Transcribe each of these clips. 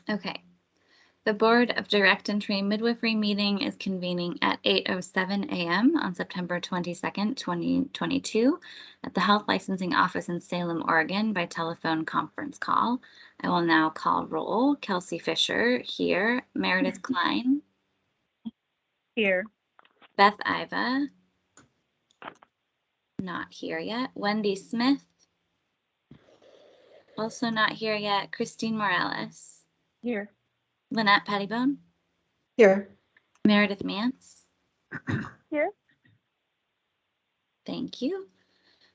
Okay. The Board of Direct and Trained Midwifery meeting is convening at 8:07 a.m. on September 22nd, 2022 at the Health Licensing Office in Salem, Oregon by telephone conference call. I will now call roll. Kelsey Fisher, here. Meredith Klein. Here. Beth Iva. Not here yet. Wendy Smith. Also not here yet. Christine Morales. Here. Lynette Pettibone. Here. Meredith Mance. Here. Thank you.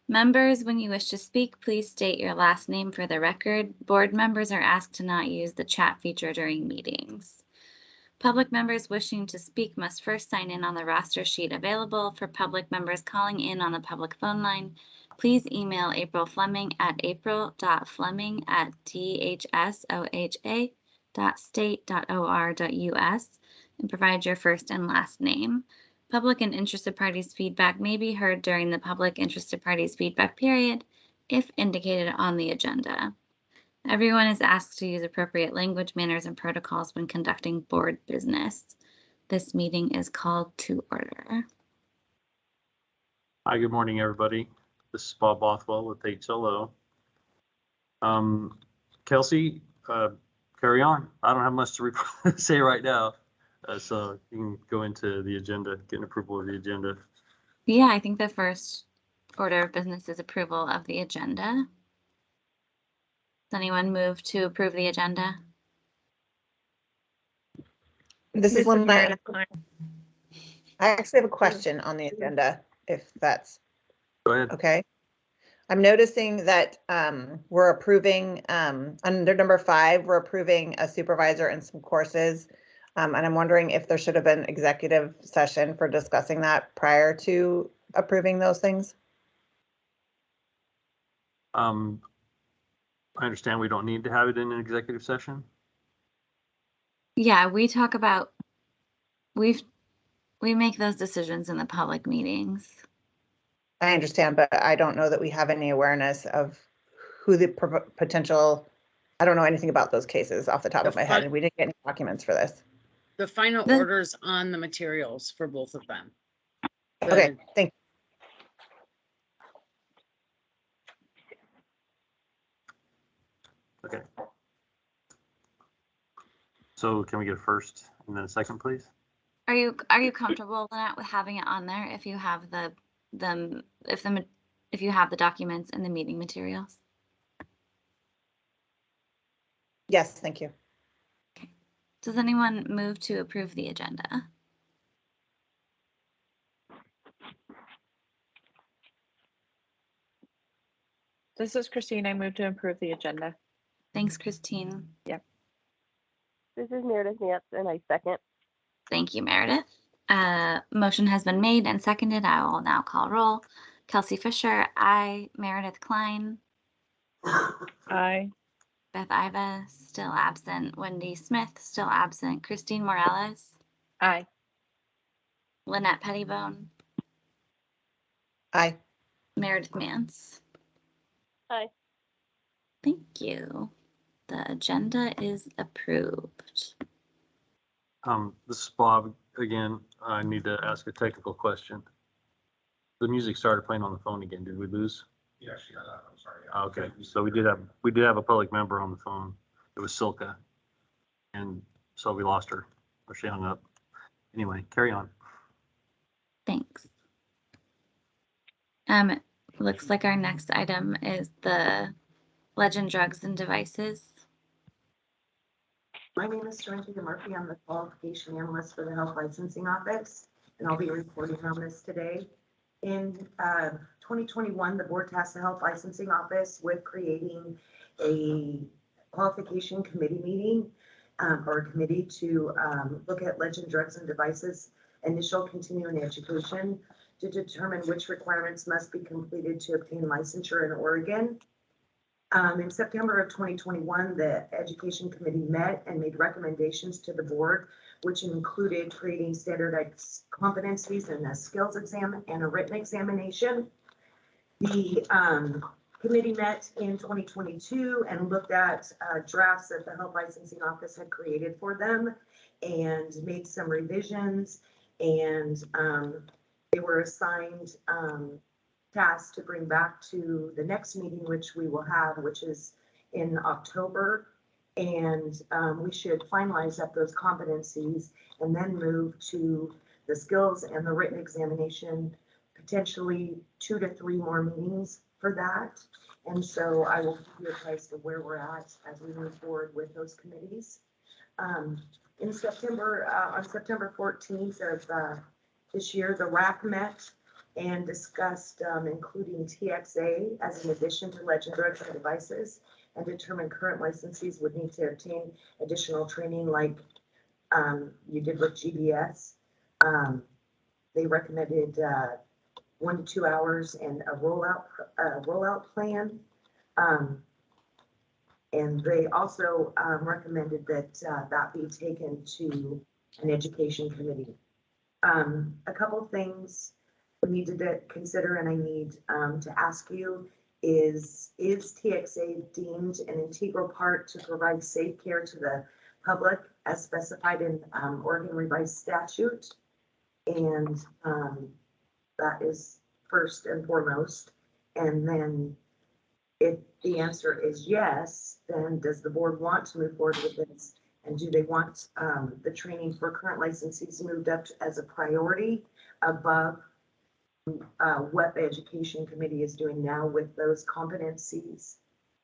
Members, when you wish to speak, please state your last name for the record. Board members are asked to not use the chat feature during meetings. Public members wishing to speak must first sign in on the roster sheet available. For public members calling in on the public phone line, please email April Fleming at april.fleming@dhsoha.state.or.us and provide your first and last name. Public and interested parties' feedback may be heard during the public interested parties' feedback period if indicated on the agenda. Everyone is asked to use appropriate language, manners, and protocols when conducting board business. This meeting is called to order. Hi, good morning, everybody. This is Bob Bothwell with HLO. Kelsey, carry on. I don't have much to say right now. So you can go into the agenda, get an approval of the agenda. Yeah, I think the first order of business is approval of the agenda. Does anyone move to approve the agenda? This is one Meredith I actually have a question on the agenda, if that's Go ahead. okay. I'm noticing that we're approving under number 5, we're approving a supervisor and some courses. And I'm wondering if there should have been executive session for discussing that prior to approving those things. I understand we don't need to have it in an executive session. Yeah, we talk about, we make those decisions in the public meetings. I understand, but I don't know that we have any awareness of who the potential, I don't know anything about those cases off the top of my head, and we didn't get any documents for this. The final orders on the materials for both of them. Okay, thank you. Okay. So can we get a first and then a second, please? Are you comfortable, Lynette, with having it on there if you have if you have the documents and the meeting materials? Yes, thank you. Okay. Does anyone move to approve the agenda? This is Christine. I move to approve the agenda. Thanks, Christine. Yep. This is Meredith Nance, and I second. Thank you, Meredith. Motion has been made and seconded. I will now call roll. Kelsey Fisher, aye. Meredith Klein. Aye. Beth Iva, still absent. Wendy Smith, still absent. Christine Morales. Aye. Lynette Pettibone. Aye. Meredith Mance. Aye. Thank you. The agenda is approved. This is Bob again. I need to ask a technical question. The music started playing on the phone again. Did we lose? Yeah, she got out. I'm sorry. Okay, so we did have a public member on the phone. It was Silka, and so we lost her, or she hung up. Anyway, carry on. Thanks. Looks like our next item is the Legend Drugs and Devices. My name is Tranexamic Murphy. I'm the qualification analyst for the Health Licensing Office, and I'll be reporting on this today. In 2021, the board tasked the Health Licensing Office with creating a qualification committee meeting or a committee to look at Legend Drugs and Devices initial continuing education to determine which requirements must be completed to obtain licensure in Oregon. In September of 2021, the Education Committee met and made recommendations to the board, which included creating standardized competencies and a skills exam and a written examination. The committee met in 2022 and looked at drafts that the Health Licensing Office had created for them and made some revisions. And they were assigned tasks to bring back to the next meeting, which we will have, which is in October. And we should finalize up those competencies and then move to the skills and the written examination, potentially 2 to 3 more meetings for that. And so I will give you a taste of where we're at as we move forward with those committees. In September, on September 14th of this year, the RAC met and discussed including TXA as an addition to Legend Drugs and Devices, and determined current licensees would need to obtain additional training like you did with GBS. They recommended 1 to 2 hours and a rollout plan. And they also recommended that that be taken to an education committee. A couple things we needed to consider, and I need to ask you, is TXA deemed an integral part to provide safe care to the public as specified in Oregon Revised Statute? And that is first and foremost. And then if the answer is yes, then does the board want to move forward with this? And do they want the training for current licensees moved up as a priority above what the education committee is doing now with those competencies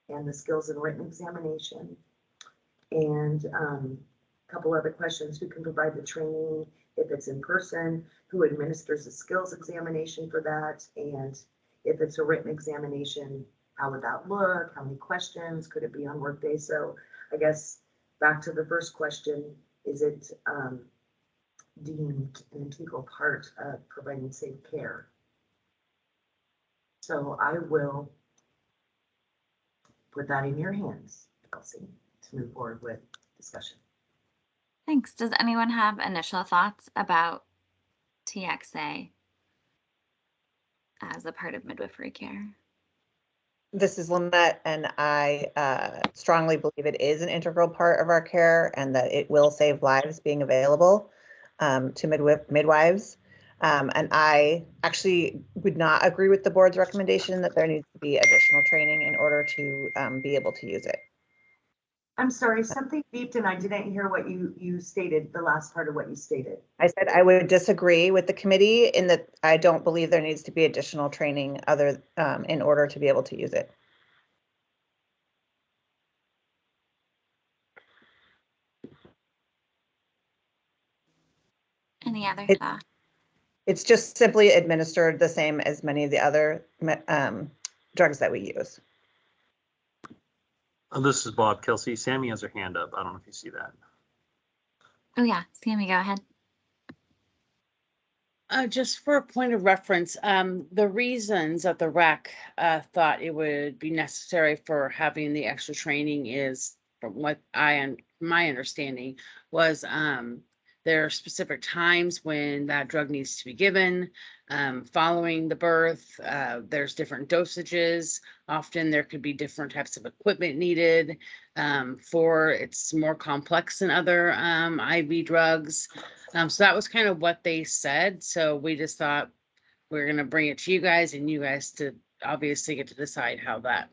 and the skills and written examination? And a couple other questions: who can provide the training if it's in person? Who administers the skills examination for that? And if it's a written examination, how would that look? How many questions? Could it be on workday? So I guess back to the first question, is it deemed an integral part of providing safe care? So I will put that in your hands, Kelsey, to move forward with discussion. Thanks. Does anyone have initial thoughts about TXA as a part of midwifery care? This is Lynette, and I strongly believe it is an integral part of our care and that it will save lives being available to midwives. And I actually would not agree with the board's recommendation that there needs to be additional training in order to be able to use it. I'm sorry, something beeped and I didn't hear what you stated, the last part of what you stated. I said I would disagree with the committee in that I don't believe there needs to be additional training other in order to be able to use it. Any other It- thoughts? It's just simply administered the same as many of the other drugs that we use. This is Bob. Kelsey, Sammy has her hand up. I don't know if you see that. Oh yeah, Sammy, go ahead. Just for a point of reference, the reasons that the RAC thought it would be necessary for having the extra training is, from what my understanding was, there are specific times when that drug needs to be given, following the birth. There's different dosages. Often there could be different types of equipment needed. It's more complex than other IV drugs. So that was kind of what they said. So we just thought we're going to bring it to you guys, and you guys to obviously get to decide how that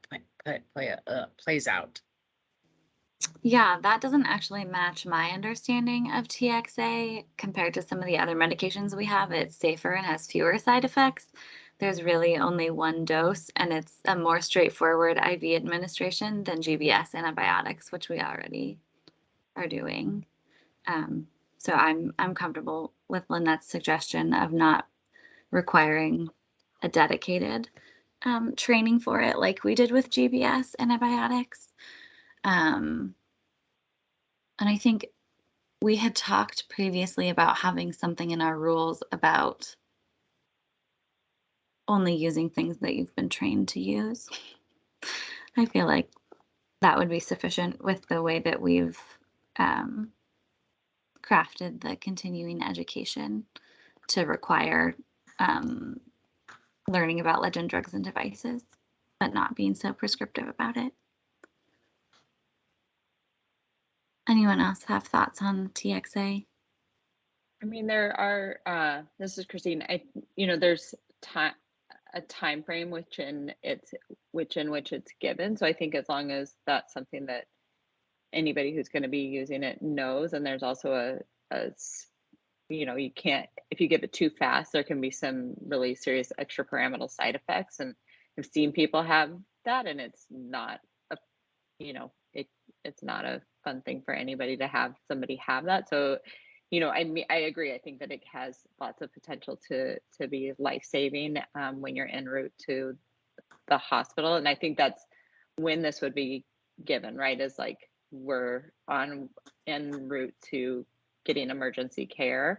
plays out. Yeah, that doesn't actually match my understanding of TXA compared to some of the other medications we have. It's safer and has fewer side effects. There's really only one dose, and it's a more straightforward IV administration than GBS antibiotics, which we already are doing. So I'm comfortable with Lynette's suggestion of not requiring a dedicated training for it like we did with GBS antibiotics. And I think we had talked previously about having something in our rules about only using things that you've been trained to use. I feel like that would be sufficient with the way that we've crafted the continuing education to require learning about Legend Drugs and Devices. but not being so prescriptive about it. Anyone else have thoughts on TXA? I mean, there are, this is Christine, there's a time frame which in which it's given. So I think as long as that's something that anybody who's going to be using it knows, and there's also you can't, if you give it too fast, there can be some really serious extrapyramidal side effects. And I've seen people have that, and it's not it's not a fun thing for anybody to have somebody have that. So, I agree. I think that it has lots of potential to be life-saving when you're en route to the hospital. And I think that's when this would be given, right? Is like we're en route to getting emergency care.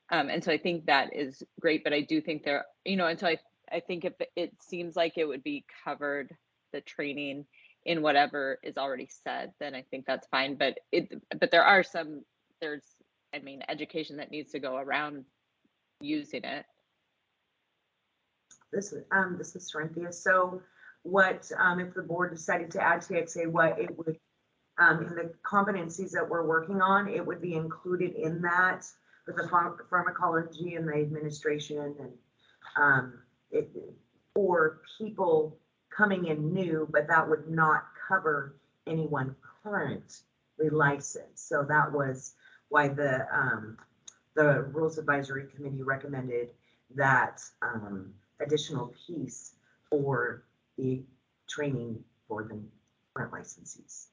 And so I think that is great, but I do think there, and so I think if it seems like it would be covered, the training in whatever is already said, then I think that's fine. But there's education that needs to go around using it. This is Corinthia. So what, if the board decided to add TXA, what it would, in the competencies that we're working on, it would be included in that with the pharmacology and the administration and or people coming in new, but that would not cover anyone currently licensed. So that was why the Rules Advisory Committee recommended that additional piece for the training for the current licensees.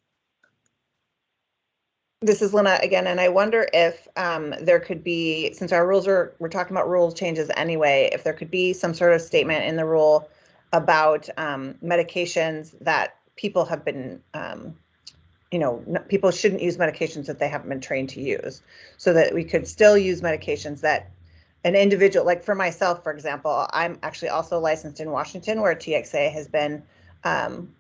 This is Lynna again, and I wonder if there could be, since our rules we're talking about rules changes anyway, if there could be some sort of statement in the rule about medications that people have been, people shouldn't use medications that they haven't been trained to use, so that we could still use medications that an individual, like for myself, for example, I'm actually also licensed in Washington, where TXA has been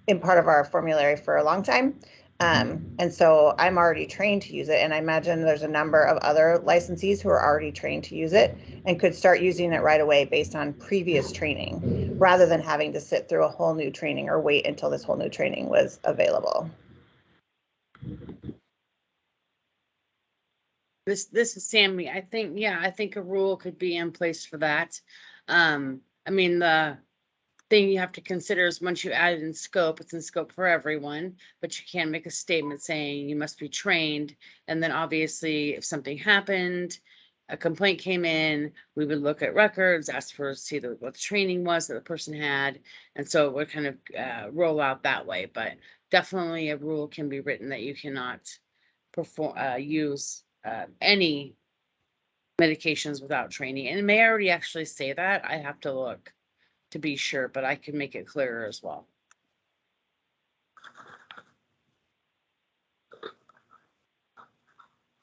in part of our formulary for a long time. And so I'm already trained to use it. And I imagine there's a number of other licensees who are already trained to use it and could start using it right away based on previous training, rather than having to sit through a whole new training or wait until this whole new training was available. This is Sammy. I think a rule could be in place for that. The thing you have to consider is once you add it in scope, it's in scope for everyone, but you can make a statement saying you must be trained. And then obviously if something happened, a complaint came in, we would look at records, ask for see what the training was that the person had. And so it would kind of roll out that way. But definitely a rule can be written that you cannot use any medications without training. And it may already actually say that. I have to look to be sure, but I can make it clearer as well.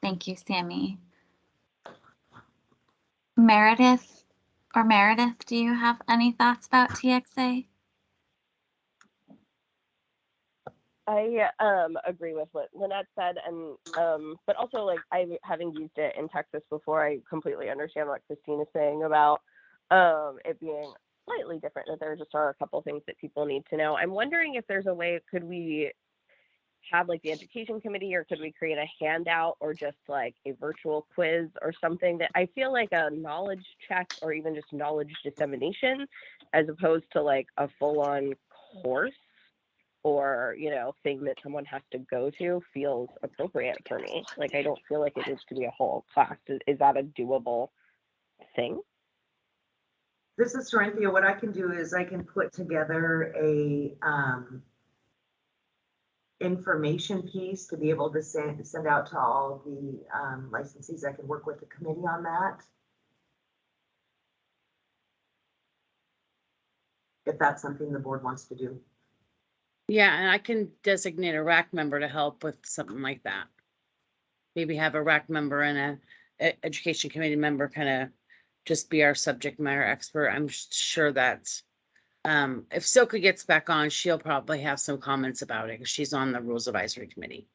Thank you, Sammy. Meredith, do you have any thoughts about TXA? I agree with what Lynette said, and but also having used it in Texas before, I completely understand what Christine is saying about it being slightly different, that there just are a couple things that people need to know. I'm wondering if there's a way, could we have the education committee, or could we create a handout or just a virtual quiz or something that I feel like a knowledge check or even just knowledge dissemination, as opposed to a full-on course or thing that someone has to go to, feels appropriate for me. I don't feel like it needs to be a whole class. Is that a doable thing? This is Corinthia. What I can do is I can put together a information piece to be able to send out to all the licensees. I can work with the committee on that, if that's something the board wants to do. Yeah, and I can designate a RAC member to help with something like that. Maybe have a RAC member and a education committee member kind of just be our subject matter expert. I'm sure that if Silka gets back on, she'll probably have some comments about it because she's on the Rules Advisory Committee.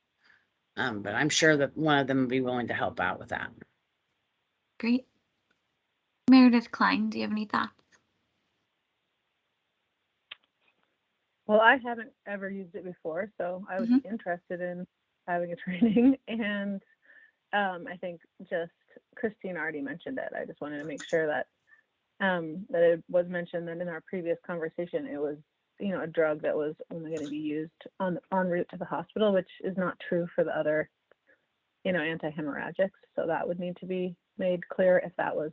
But I'm sure that one of them will be willing to help out with that. Great. Meredith Klein, do you have any thoughts? Well, I haven't ever used it before, so I would be interested in having a training. And I think just Christine already mentioned it. I just wanted to make sure that that it was mentioned that in our previous conversation, it was, you know, a drug that was only going to be used en route to the hospital, which is not true for the other, you know, anti-hemorrhagics. So that would need to be made clear if that was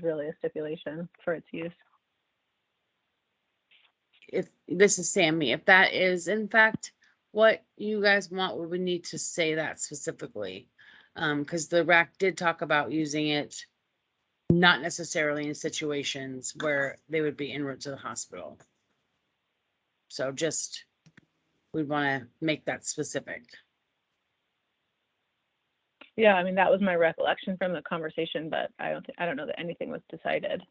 really a stipulation for its use. If this is Sammy, if that is in fact what you guys want, we would need to say that specifically. Because the RAC did talk about using it not necessarily in situations where they would be en route to the hospital. So just, we'd want to make that specific. Yeah, I mean, that was my recollection from the conversation, but I don't know that anything was decided.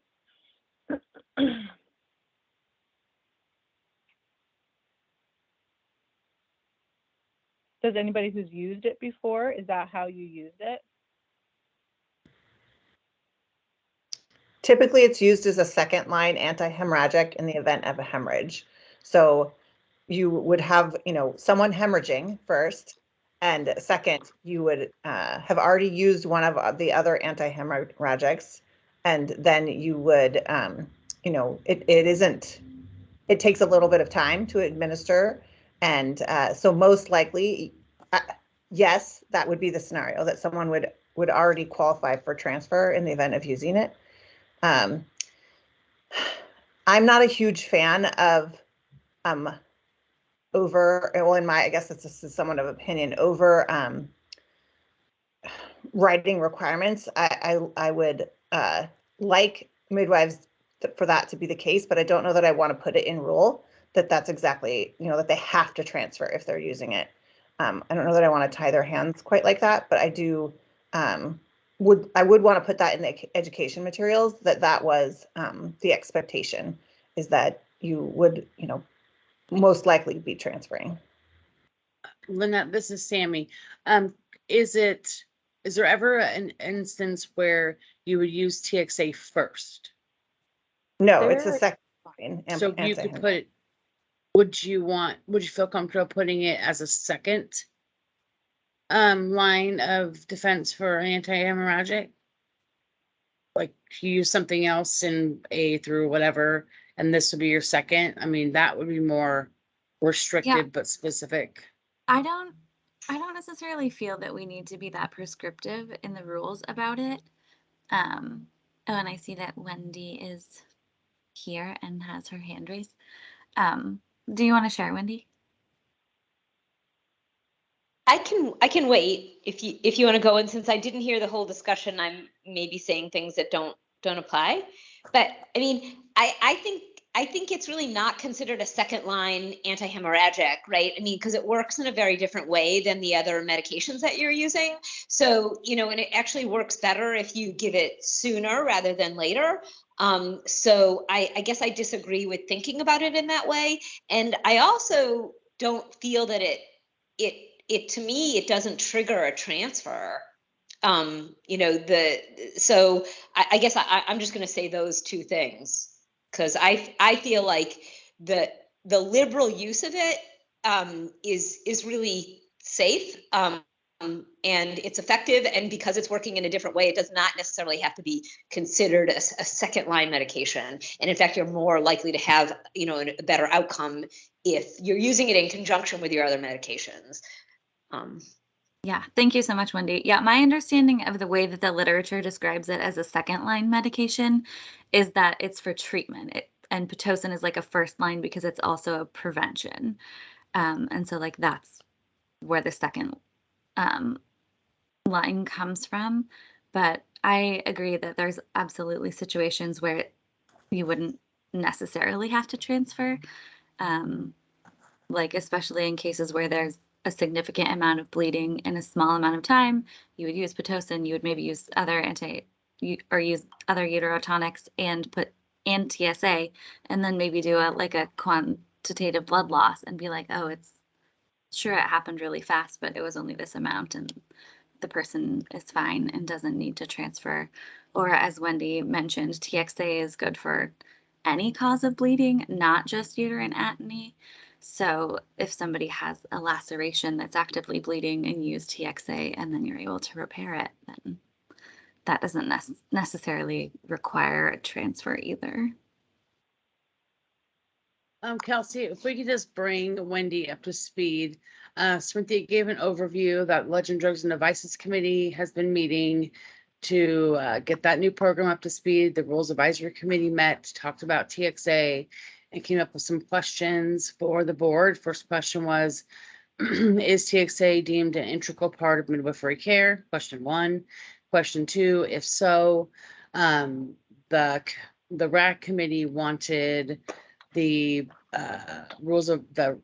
Does anybody who's used it before, is that how you used it? Typically, it's used as a second line anti-hemorrhagic in the event of a hemorrhage. So you would have, you know, someone hemorrhaging first, and second, you would have already used one of the other anti-hemorrhagics, and then you would, you know, it takes a little bit of time to administer, and so most likely, yes, that would be the scenario, that someone would already qualify for transfer in the event of using it. I'm not a huge fan of I guess this is somewhat of opinion, over writing requirements. I would like midwives for that to be the case, but I don't know that I want to put it in rule that that's exactly, you know, that they have to transfer if they're using it. I don't know that I want to tie their hands quite like that, but I do would want to put that in the education materials, that was the expectation, is that you would, you know, most likely be transferring. Lynette, this is Sammy. Is there ever an instance where you would use TXA first? No, it's a second line. So you could put, would you feel comfortable putting it as a second line of defense for anti-hemorrhagic? Like you use something else in A through whatever, and this would be your second? I mean, that would be more restrictive but specific. I don't necessarily feel that we need to be that prescriptive in the rules about it. Oh, and I see that Wendy is here and has her hand raised. Do you want to share, Wendy? I can wait if you want to go, and since I didn't hear the whole discussion, I'm maybe saying things that don't apply. But I mean, I think it's really not considered a second line anti-hemorrhagic, right? I mean, because it works in a very different way than the other medications that you're using. So, you know, and it actually works better if you give it sooner rather than later. So I guess I disagree with thinking about it in that way. And I also don't feel that it to me, it doesn't trigger a transfer. You know, so I guess I'm just going to say those two things, because I feel like the liberal use of it is really safe, and it's effective, and because it's working in a different way, it does not necessarily have to be considered a second line medication. And in fact, you're more likely to have, you know, a better outcome if you're using it in conjunction with your other medications. Yeah, thank you so much, Wendy. Yeah, my understanding of the way that the literature describes it as a second line medication is that it's for treatment. And Pitocin is like a first line because it's also a prevention. And so like that's where the second line comes from. But I agree that there's absolutely situations where you wouldn't necessarily have to transfer. Like especially in cases where there's a significant amount of bleeding in a small amount of time, you would use Pitocin, you would maybe use other use other uterotonics and TSA, and then maybe do a quantitative blood loss and be like, oh, it's sure it happened really fast, but it was only this amount and the person is fine and doesn't need to transfer. Or as Wendy mentioned, TXA is good for any cause of bleeding, not just uterine atony. So if somebody has a laceration that's actively bleeding and use TXA and then you're able to repair it, then that doesn't necessarily require a transfer either. Kelsey, if we could just bring Wendy up to speed. Cynthia gave an overview that Legend Drugs and Devices Committee has been meeting to get that new program up to speed. The Rules Advisory Committee met, talked about TXA, and came up with some questions for the board. First question was, is TXA deemed an integral part of midwifery care? Question 1. Question 2, if so, the RAC committee wanted the rules of the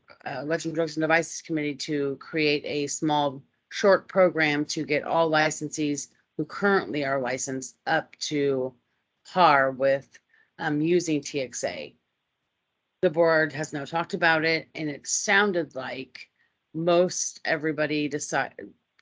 Legend Drugs and Devices Committee to create a small short program to get all licensees who currently are licensed up to par with using TXA. The board has now talked about it, and it sounded like most everybody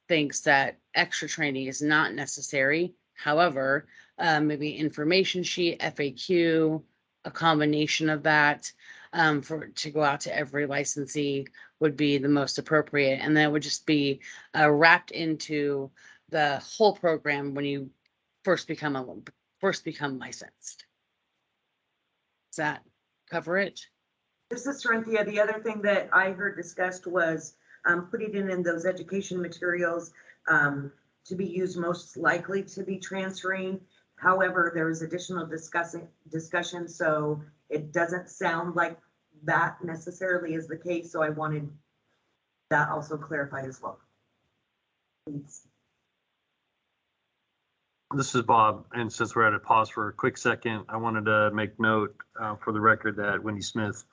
thinks that extra training is not necessary. However, maybe information sheet, FAQ, a combination of that to go out to every licensee would be the most appropriate. And that would just be wrapped into the whole program when you first become licensed. Does that cover it? This is Cynthia. The other thing that I heard discussed was putting it in those education materials to be used most likely to be transferring. However, there is additional discussion, so it doesn't sound like that necessarily is the case. So I wanted that also clarified as well. Please. This is Bob, and since we're at a pause for a quick second, I wanted to make note for the record that Wendy Smith,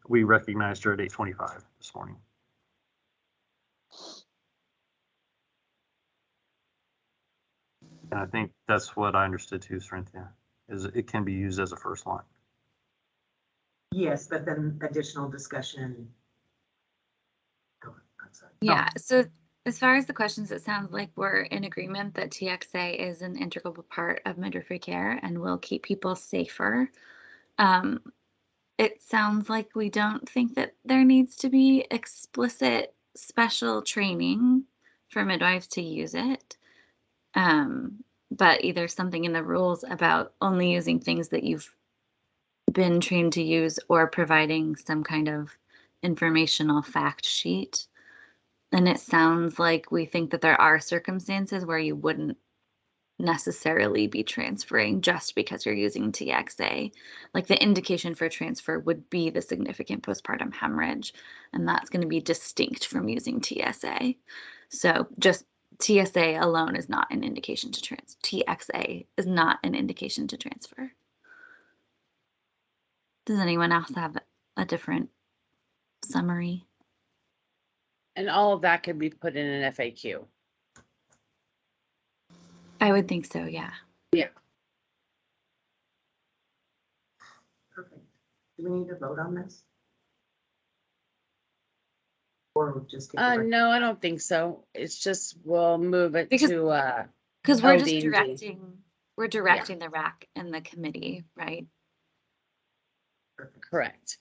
we recognized her at 8:25 this morning. And I think that's what I understood too, Cynthia, is it can be used as a first line. Yes, but then additional discussion. Go ahead. I'm sorry. Yeah, so as far as the questions, it sounds like we're in agreement that TXA is an integral part of midwifery care and will keep people safer. It sounds like we don't think that there needs to be explicit special training for midwives to use it. But either something in the rules about only using things that you've been trained to use or providing some kind of informational fact sheet. And it sounds like we think that there are circumstances where you wouldn't necessarily be transferring just because you're using TXA. Like the indication for transfer would be the significant postpartum hemorrhage, and that's going to be distinct from using TSA. So just TSA alone is not an indication to transfer. TXA is not an indication to transfer. Does anyone else have a different summary? And all of that could be put in an FAQ. I would think so, yeah. Yeah. Perfect. Do we need to vote on this? Or just take a No, I don't think so. It's just we'll move it Because- to Because we're just LD&D. directing the RAC and the committee, right? Correct.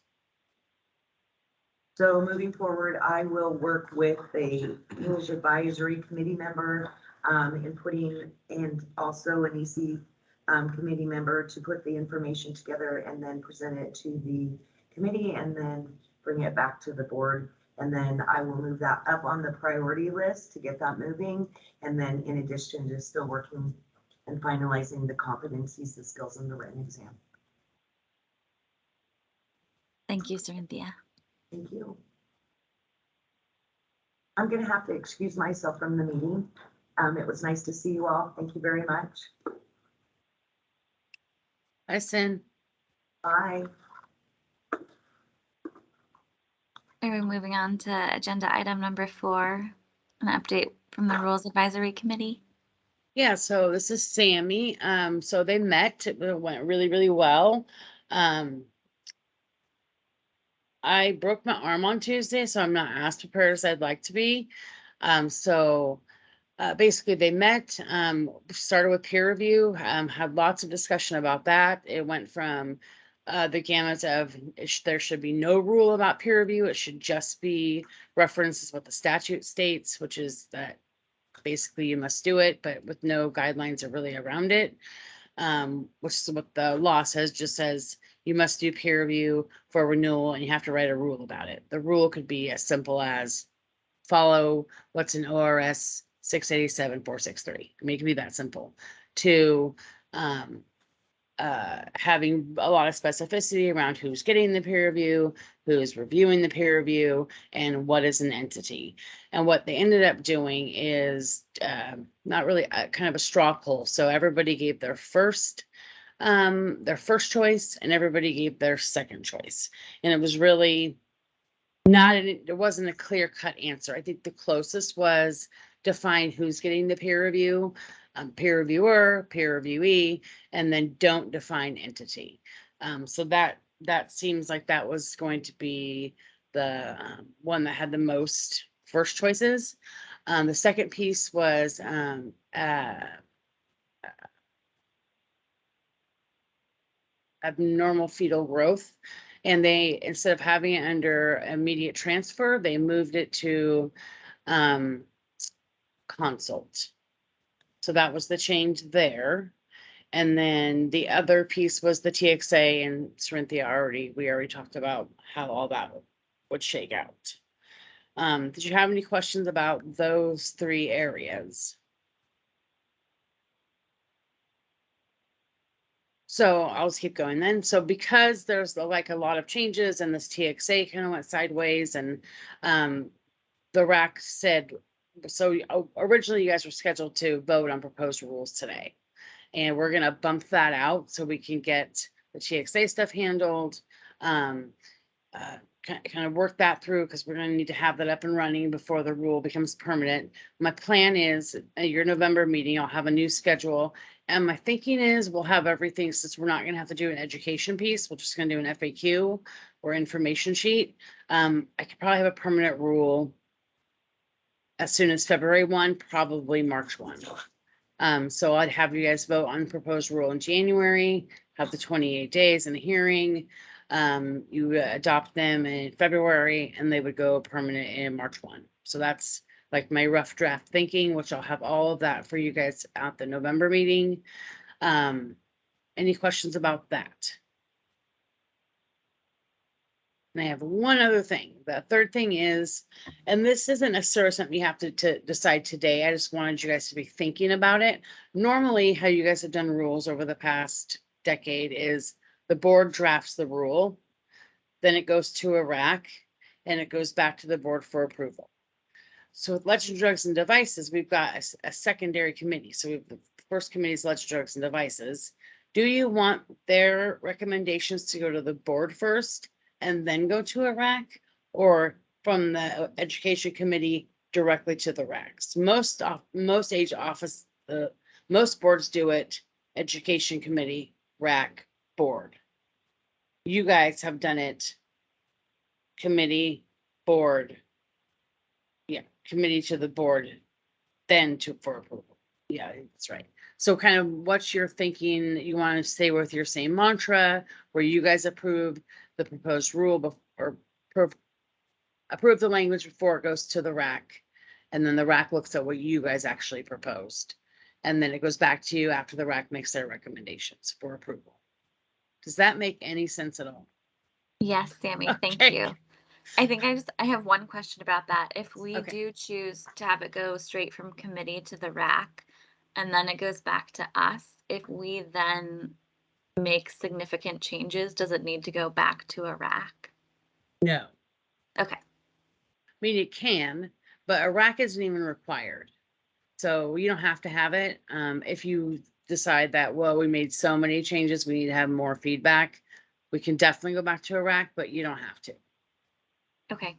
So moving forward, I will work with the Rules Advisory Committee member in putting, and also an EC committee member to put the information together and then present it to the committee and then bring it back to the board. And then I will move that up on the priority list to get that moving. And then in addition to still working and finalizing the competencies, the skills, and the written exam. Thank you, Cynthia. Thank you. I'm going to have to excuse myself from the meeting. It was nice to see you all. Thank you very much. Hi, Sin. Bye. Are we moving on to agenda item number 4, an update from the Rules Advisory Committee? Yeah, so this is Sammy. So they met. It went really, really well. I broke my arm on Tuesday, so I'm not as prepared as I'd like to be. Basically they met, started with peer review, had lots of discussion about that. It went from the gamut of there should be no rule about peer review. It should just be references what the statute states, which is that basically you must do it, but with no guidelines or really around it. Which is what the law says, just says you must do peer review for renewal and you have to write a rule about it. The rule could be as simple as follow what's in ORS 687-463. I mean, it can be that simple. To having a lot of specificity around who's getting the peer review, who's reviewing the peer review, and what is an entity. And what they ended up doing is not really kind of a straw poll. So everybody gave their first choice and everybody gave their second choice. And it was really there wasn't a clear cut answer. I think the closest was define who's getting the peer review, peer reviewer, peer reviewee, and then don't define entity. So that seems like that was going to be the one that had the most first choices. The second piece was abnormal fetal growth. And they, instead of having it under immediate transfer, they moved it to consult. So that was the change there. And then the other piece was the TXA, and Cerinthia we already talked about how all that would shake out. Did you have any questions about those three areas? So I'll just keep going then. So because there's like a lot of changes and this TXA kind of went sideways, and the RAC said, so originally you guys were scheduled to vote on proposed rules today. And we're going to bump that out so we can get the TXA stuff handled, kind of work that through, because we're going to need to have that up and running before the rule becomes permanent. My plan is at your November meeting, I'll have a new schedule. And my thinking is we'll have everything, since we're not going to have to do an education piece, we're just going to do an FAQ or information sheet. I could probably have a permanent rule as soon as February 1, probably March 1. So I'd have you guys vote on the proposed rule in January, have the 28 days in the hearing. You adopt them in February and they would go permanent in March 1. So that's like my rough draft thinking, which I'll have all of that for you guys at the November meeting. Any questions about that? And I have one other thing. The third thing is, and this isn't necessarily something you have to decide today. I just wanted you guys to be thinking about it. Normally, how you guys have done rules over the past decade is the board drafts the rule, then it goes to a RAC, and it goes back to the board for approval. So with Legend Drugs and Devices, we've got a secondary committee. So the first committee is Legend Drugs and Devices. Do you want their recommendations to go to the board first and then go to a RAC, or from the education committee directly to the RACs? Most boards do it education committee, RAC, board. You guys have done it committee, board. Yeah, committee to the board, then for approval. Yeah, that's right. So kind of what's your thinking? You want to stay with your same mantra where you guys approve the proposed rule or approve the language before it goes to the RAC, and then the RAC looks at what you guys actually proposed, and then it goes back to you after the RAC makes their recommendations for approval. Does that make any sense at all? Yes, Sammy, thank Okay. you. I think I have one question about that. If we Okay. do choose to have it go straight from committee to the RAC, and then it goes back to us, if we then make significant changes, does it need to go back to a RAC? No. Okay. I mean, it can, but a RAC isn't even required. So you don't have to have it. If you decide that, well, we made so many changes, we need to have more feedback, we can definitely go back to a RAC, but you don't have to. Okay.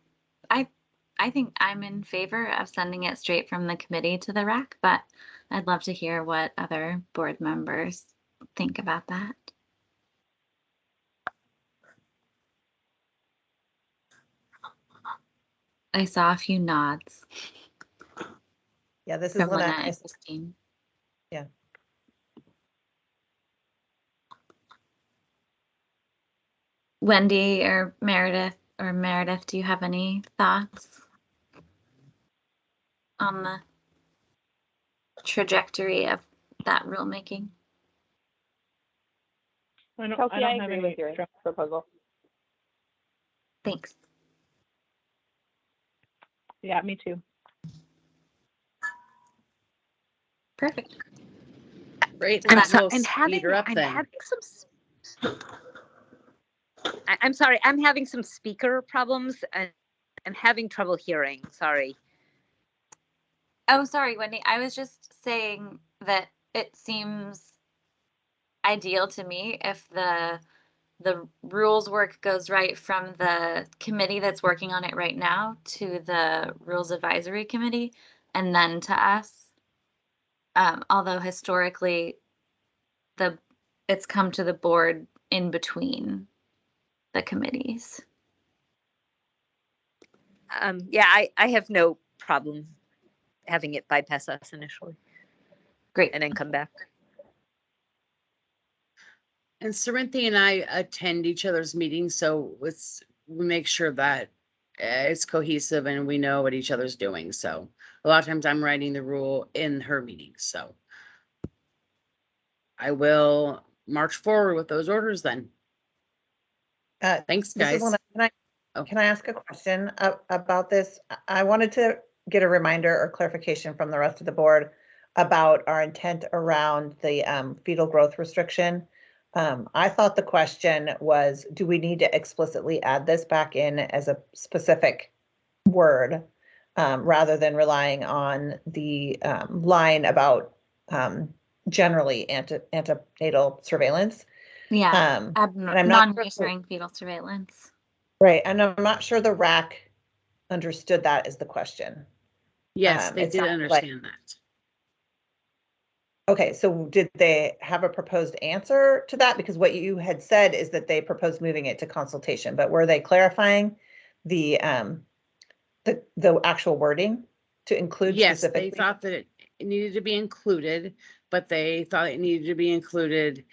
I think I'm in favor of sending it straight from the committee to the RAC, but I'd love to hear what other board members think about that. I saw a few nods Yeah, this is from Lynette. Lynette and Christine. Yeah. Wendy or Meredith, do you have any thoughts on the trajectory of that rulemaking? Kelsey, I agree with your proposal. Thanks. Yeah, me too. Perfect. Great. I'm That so- will speed her up then. I'm sorry, I'm having some speaker problems and I'm having trouble hearing. Sorry. Oh, sorry, Wendy. I was just saying that it seems ideal to me if the rules work goes right from the committee that's working on it right now to the Rules Advisory Committee and then to us. Although historically it's come to the board in between the committees. Yeah, I have no problem having it bypass us initially. Great. And then come back. And Sarinthi and I attend each other's meetings, so we make sure that it's cohesive and we know what each other's doing. So a lot of times I'm writing the rule in her meetings, so I will march forward with those orders then. Thanks, guys. Can I ask a question about this? I wanted to get a reminder or clarification from the rest of the board about our intent around the fetal growth restriction. I thought the question was, do we need to explicitly add this back in as a specific word rather than relying on the line about generally antenatal surveillance? Yeah, and I'm not non-reassuring fetal surveillance. Right, and I'm not sure the RAC understood that as the question. Yes, they it did sounded understand that. Okay, so did they have a proposed answer to that? Because what you had said is that they proposed moving it to consultation, but were they clarifying the actual wording to include Yes, specifically? they thought that it needed to be included, but they thought it needed to be included.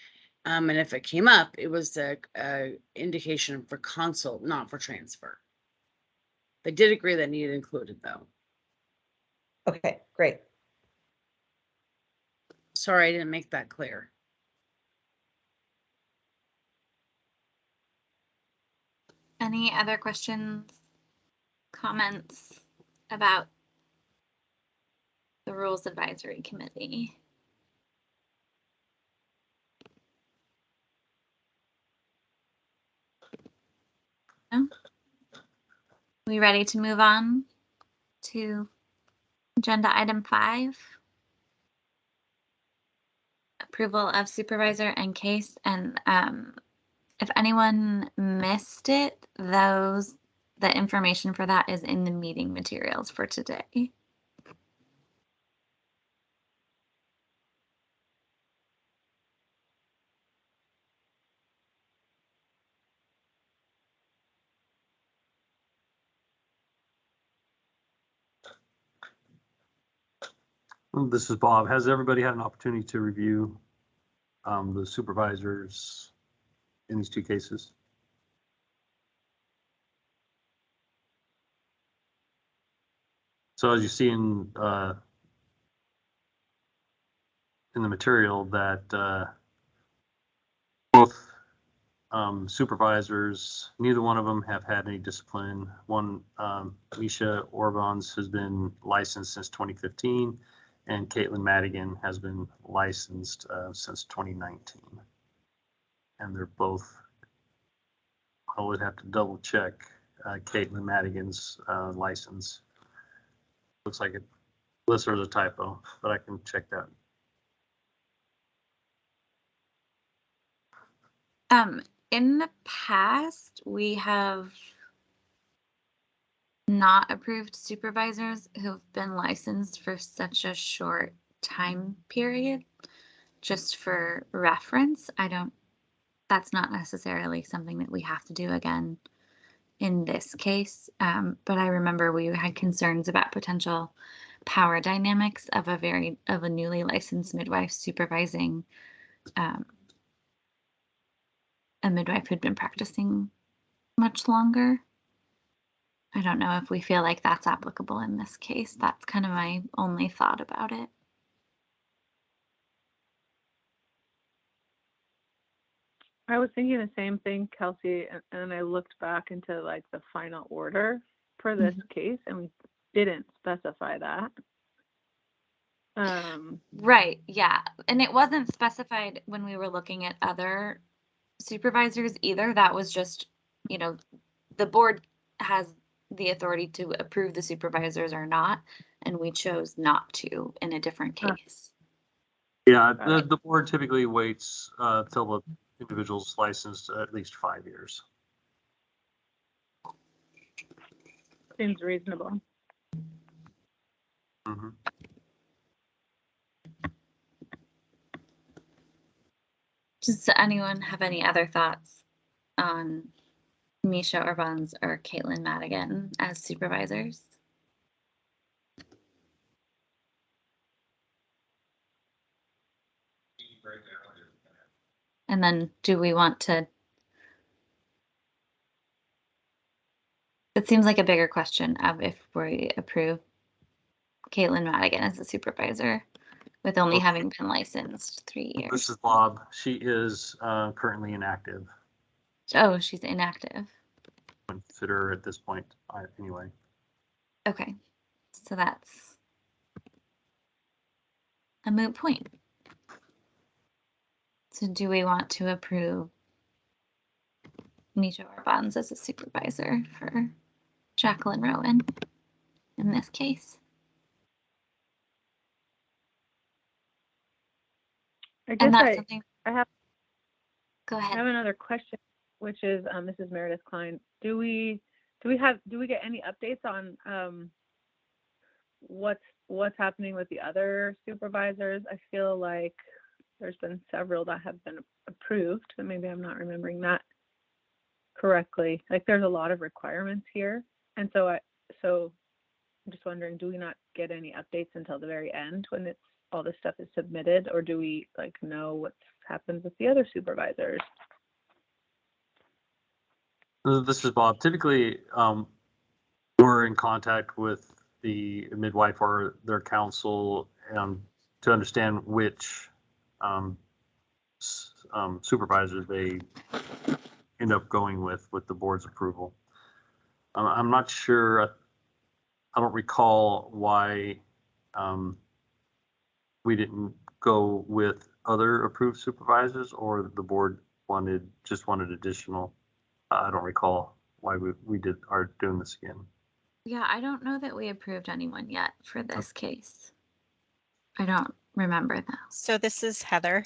And if it came up, it was a indication for consult, not for transfer. They did agree that it needed included though. Okay, great. Sorry, I didn't make that clear. Any other questions, comments about the Rules Advisory Committee? No? We ready to move on to agenda item 5? Approval of supervisor and case. And if anyone missed it, the information for that is in the meeting materials for today. This is Bob. Has everybody had an opportunity to review the supervisors in these two cases? So as you see in the material that both supervisors, neither one of them have had any discipline. One, Misha Orvans has been licensed since 2015. And Caitlin Madigan has been licensed since 2019. And they're both, I would have to double check Caitlin Madigan's license. Looks like it, unless there's a typo, but I can check that. In the past, we have not approved supervisors who've been licensed for such a short time period. Just for reference, that's not necessarily something that we have to do again in this case. But I remember we had concerns about potential power dynamics of a newly licensed midwife supervising a midwife who'd been practicing much longer. I don't know if we feel like that's applicable in this case. That's kind of my only thought about it. I was thinking the same thing, Kelsey, and then I looked back into like the final order for this case, and we didn't specify that. Right, yeah. And it wasn't specified when we were looking at other supervisors either. That was just, you know, the board has the authority to approve the supervisors or not, and we chose not to in a different case. Yeah, the board typically waits till the individual's licensed at least 5 years. Seems reasonable. Mm-hmm. Does anyone have any other thoughts on Misha Orbans or Caitlin Madigan as supervisors? And then do we want to, it seems like a bigger question of if we approve Caitlin Madigan as a supervisor with only having been licensed 3 years. This is Bob. She is currently inactive. Oh, she's inactive. Consider her at this point anyway. Okay, so that's a moot point. So do we want to approve Misha Orbans as a supervisor for Jacqueline Rowan in this case? I guess I have. Go ahead. I have another question, which is, this is Meredith Klein. Do we get any updates on what's happening with the other supervisors? I feel like there's been several that have been approved, and maybe I'm not remembering that correctly. Like there's a lot of requirements here, and so I'm just wondering, do we not get any updates until the very end when all this stuff is submitted, or do we like know what's happened with the other supervisors? This is Bob. Typically, we're in contact with the midwife or their counsel to understand which supervisor they end up going with the board's approval. I'm not sure. I don't recall why we didn't go with other approved supervisors, or the board just wanted additional. I don't recall why we are doing this again. Yeah, I don't know that we approved anyone yet for this case. I don't remember that. So this is Heather.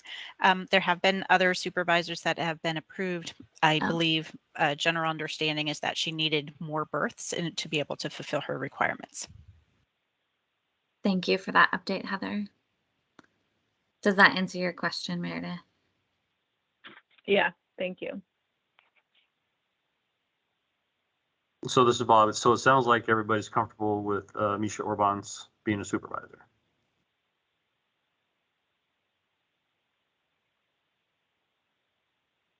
There have been other supervisors that have been approved. I believe general understanding is that she needed more births to be able to fulfill her requirements. Thank you for that update, Heather. Does that answer your question, Meredith? Yeah, thank you. So this is Bob. So it sounds like everybody's comfortable with Misha Orbans being a supervisor.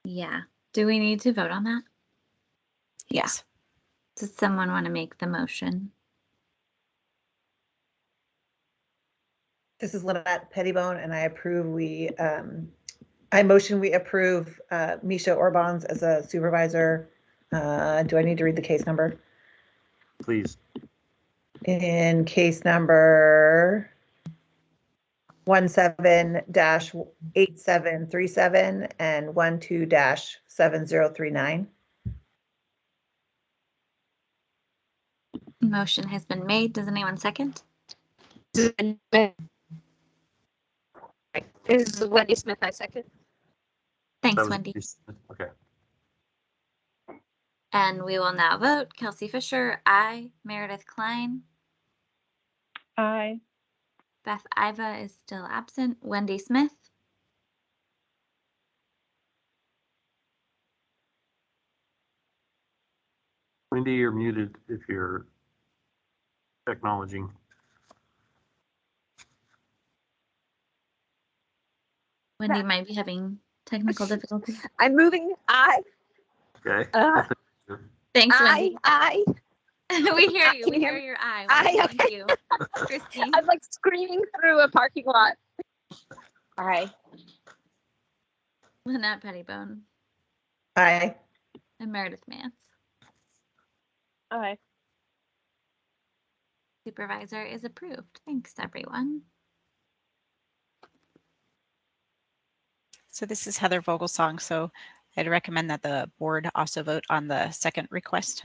Yeah. Do we need to vote on that? Yes. Does someone want to make the motion? This is Lynette Pettibone, and I motion we approve Misha Orbans as a supervisor. Do I need to read the case number? Please. In case number 17-8737 and 12-7039. Motion has been made. Does anyone second? Is Wendy Smith, I second. Thanks, Wendy. Okay. And we will now vote. Kelsey Fisher, aye. Meredith Klein. Aye. Beth Iva is still absent. Wendy Smith. Wendy, you're muted if you're acknowledging. Wendy might be having technical difficulties. I'm moving aye. Okay. Thanks, Wendy. I. We hear you. Can We you hear hear me? your eye. Aye, Wendy. okay. Thank you. Christine. I'm like screaming through a parking lot. Aye. Lynette Pettibone. Aye. And Meredith Mance. Aye. Supervisor is approved. Thanks, everyone. So this is Heather Vogelsong. So I'd recommend that the board also vote on the second request.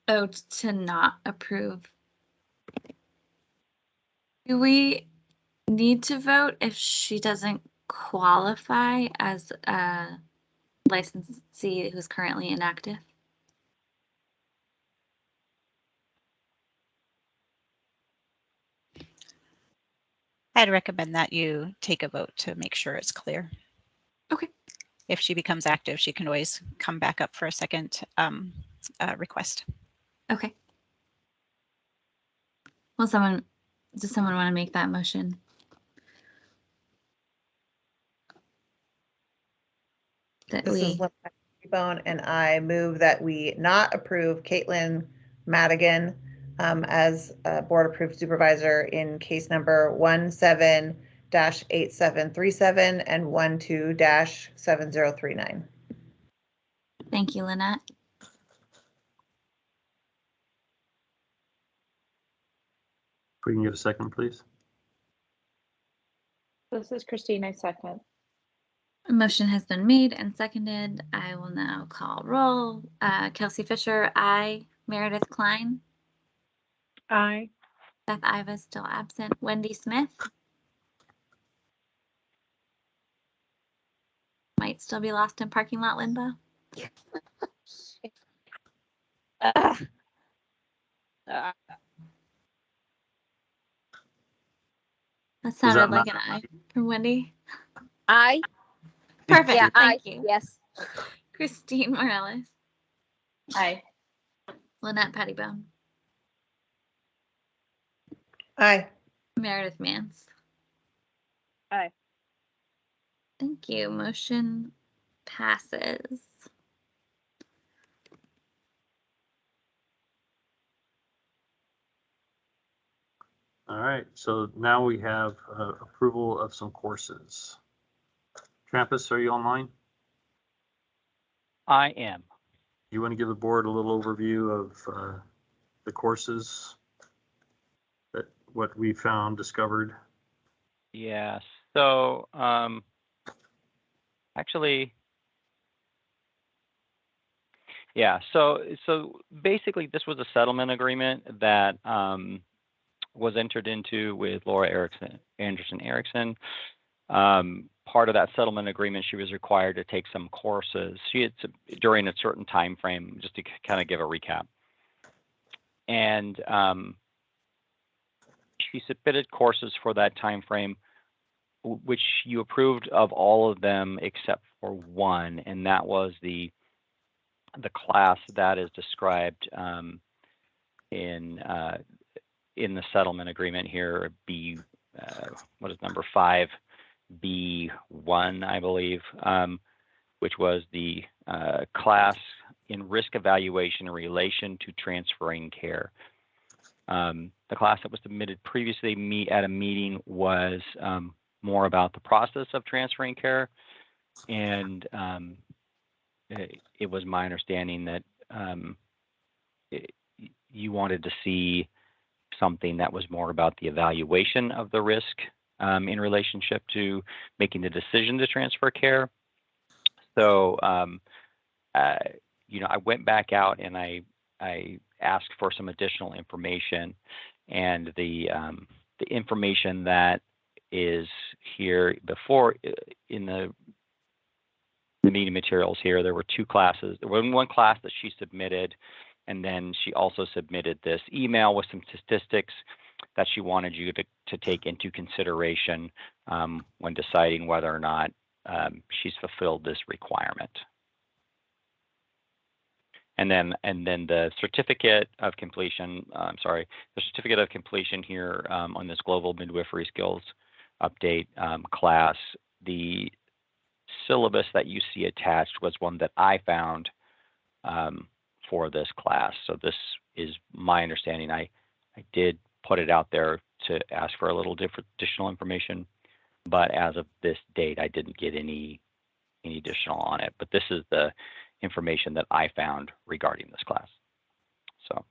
Oh, to not approve. Do we need to vote if she doesn't qualify as a licensee who's currently inactive? I'd recommend that you take a vote to make sure it's clear. Okay. If she becomes active, she can always come back up for a second request. Okay. Well, does someone want to make that motion? That This is we, Lynette Pettibone, and I move that we not approve Caitlin Madigan as a board-approved supervisor in case number 17-8737 and 12-7039. thank you, Lynette. If we can get a second, please. This is Christine. I second. A motion has been made and seconded. I will now call roll. Kelsey Fisher, aye. Meredith Klein. Aye. Beth Iva still absent. Wendy Smith. Might still be lost in parking lot limbo. That sounded like an aye from Wendy. I. Perfect. Yeah, Thank I. you. Yes. Christine Morales. Aye. Lynette Pettibone. Aye. Meredith Mance. Aye. Thank you. Motion passes. All right, so now we have approval of some courses. Trappist, are you online? I am. You want to give the board a little overview of the courses that what we found, discovered? Yeah. So actually, yeah. So basically, this was a settlement agreement that was entered into with Laura Anderson Erickson. Part of that settlement agreement, she was required to take some courses. She had during a certain time frame, just to kind of give a recap. And she submitted courses for that time frame, which you approved of all of them except for one, and that was the class that is described in the settlement agreement here. What is number 5B1, I believe, which was the class in risk evaluation in relation to transferring care. The class that was submitted previously at a meeting was more about the process of transferring care, and it was my understanding that you wanted to see something that was more about the evaluation of the risk in relationship to making the decision to transfer care. So, I went back out and I asked for some additional information, and the information that is here before in the meeting materials here, there were two classes. There was one class that she submitted, and then she also submitted this email with some statistics that she wanted you to take into consideration when deciding whether or not she's fulfilled this requirement. And then the certificate of completion, the certificate of completion here on this global midwifery skills update class, the syllabus that you see attached was one that I found for this class. So this is my understanding. I did put it out there to ask for a little additional information, but as of this date, I didn't get any additional on it. But this is the information that I found regarding this class. So.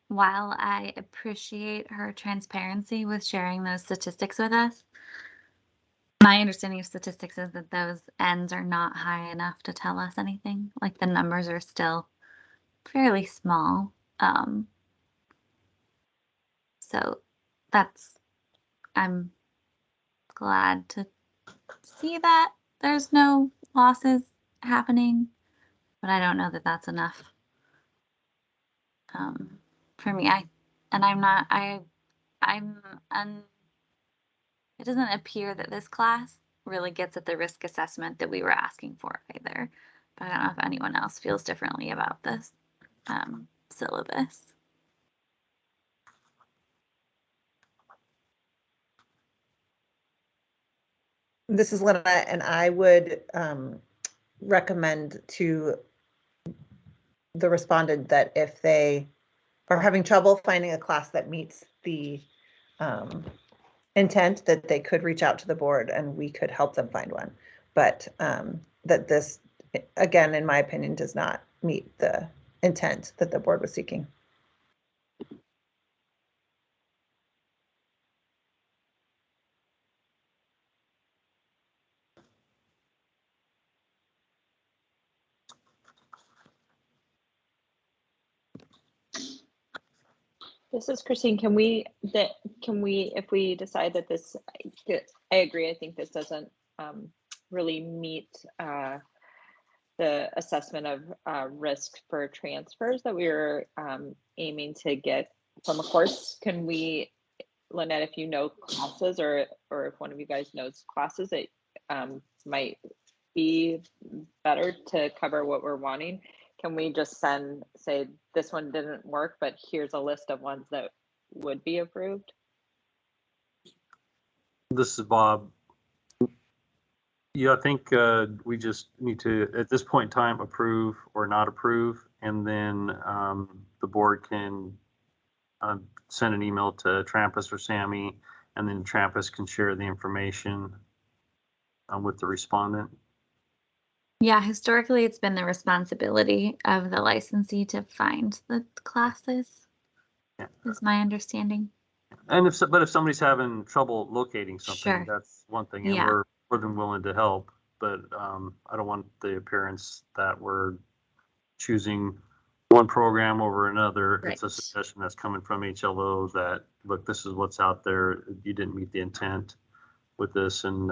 While I appreciate her transparency with sharing those statistics with us, my understanding of statistics is that those ends are not high enough to tell us anything. Like the numbers are still fairly small. So I'm glad to see that there's no losses happening, but I don't know that that's enough. For me, it doesn't appear that this class really gets at the risk assessment that we were asking for either. But I don't know if anyone else feels differently about this syllabus. This is Lynette, and I would recommend to the respondent that if they are having trouble finding a class that meets the intent, that they could reach out to the board and we could help them find one. But that this, again, in my opinion, does not meet the intent that the board was seeking. This is Christine. Can we, if we decide that this, I agree, I think this doesn't really meet the assessment of risk for transfers that we were aiming to get from a course. Can we, Lynette, if you know classes or if one of you guys knows classes that might be better to cover what we're wanting, can we just say this one didn't work, but here's a list of ones that would be approved? This is Bob. Yeah, I think we just need to, at this point in time, approve or not approve, and then the board can send an email to Trampus or Sammy, and then Trampus can share the information with the respondent. Yeah, historically, it's been the responsibility of the licensee to find the classes, is my understanding. And if somebody's having trouble locating something, Sure. That's one thing, and Yeah. we're more than willing to help. But I don't want the appearance that we're choosing one program over another. Right. It's a suggestion that's coming from HLO that, look, this is what's out there. You didn't meet the intent with this, and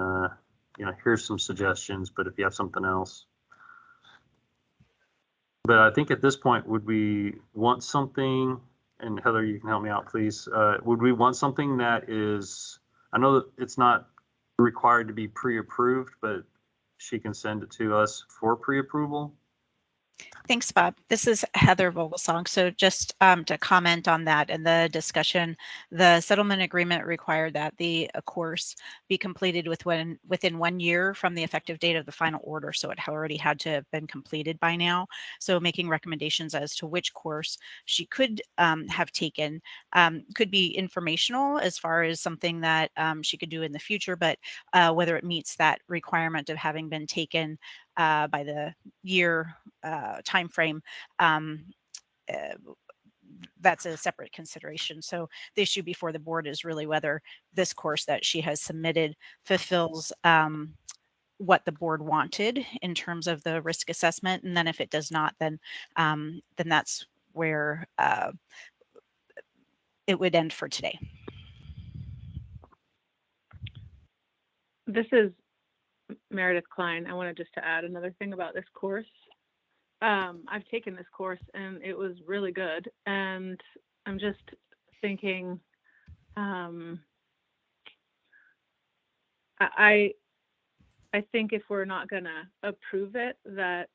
here's some suggestions, but if you have something else. But I think at this point, would we want something, and Heather, you can help me out, please. Would we want something that is, I know that it's not required to be pre-approved, but she can send it to us for pre-approval? Thanks, Bob. This is Heather Vogelsong. So just to comment on that and the discussion, the settlement agreement required that the course be completed within 1 year from the effective date of the final order. So it already had to have been completed by now. So making recommendations as to which course she could have taken could be informational as far as something that she could do in the future, but whether it meets that requirement of having been taken by the year time frame, that's a separate consideration. So the issue before the board is really whether this course that she has submitted fulfills what the board wanted in terms of the risk assessment, and then if it does not, then that's where it would end for today. This is Meredith Klein. I wanted just to add another thing about this course. I've taken this course and it was really good. And I'm just thinking, I think if we're not gonna approve it, that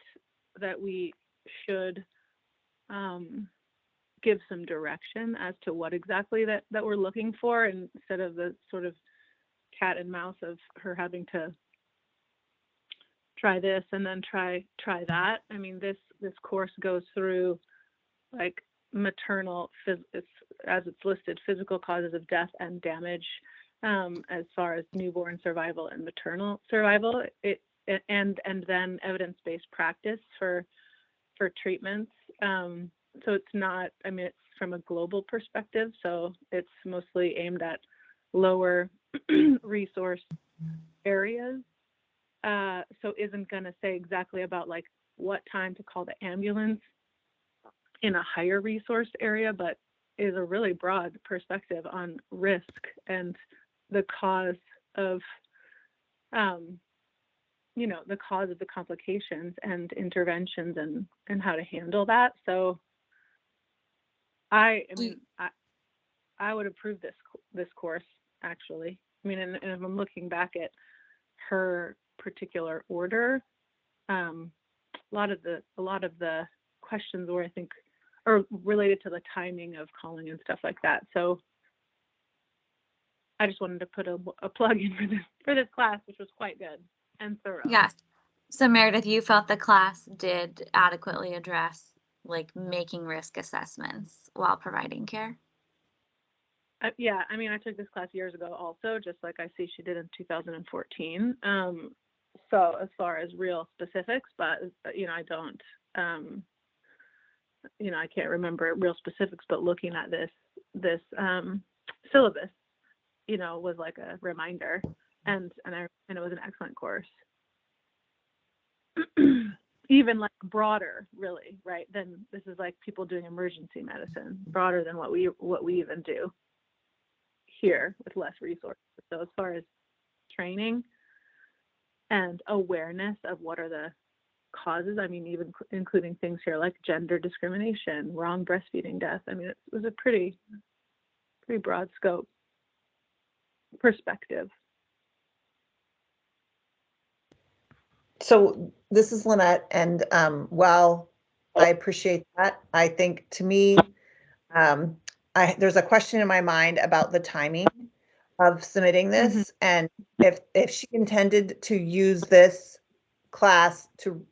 we should give some direction as to what exactly that we're looking for, instead of the sort of cat and mouse of her having to try this and then try that. I mean, this course goes through like maternal, as it's listed, physical causes of death and damage, as far as newborn survival and maternal survival, and then evidence-based practice for treatments. So it's not, I mean, it's from a global perspective, so it's mostly aimed at lower resource areas. So isn't going to say exactly about like what time to call the ambulance in a higher resource area, but is a really broad perspective on risk and the cause of, the cause of the complications and interventions and how to handle that. So I would approve this course, actually. I mean, and if I'm looking back at her particular order, a lot of the questions were, I think, or related to the timing of calling and stuff like that. So I just wanted to put a plug in for this class, which was quite good and thorough. Yes. So Meredith, you felt the class did adequately address like making risk assessments while providing care? Yeah, I mean, I took this class years ago also, just like I see she did in 2014. So as far as real specifics, but, I don't, I can't remember real specifics, but looking at this syllabus, was like a reminder, and it was an excellent course. Even like broader, really, right? Then this is like people doing emergency medicine, broader than what we even do here with less resources. So as far as training and awareness of what are the causes, I mean, even including things here like gender discrimination, wrong breastfeeding death. I mean, it was a pretty broad scope perspective. So this is Lynette, and while I appreciate that, I think to me, there's a question in my mind about the timing of submitting this, and if she intended to use this class to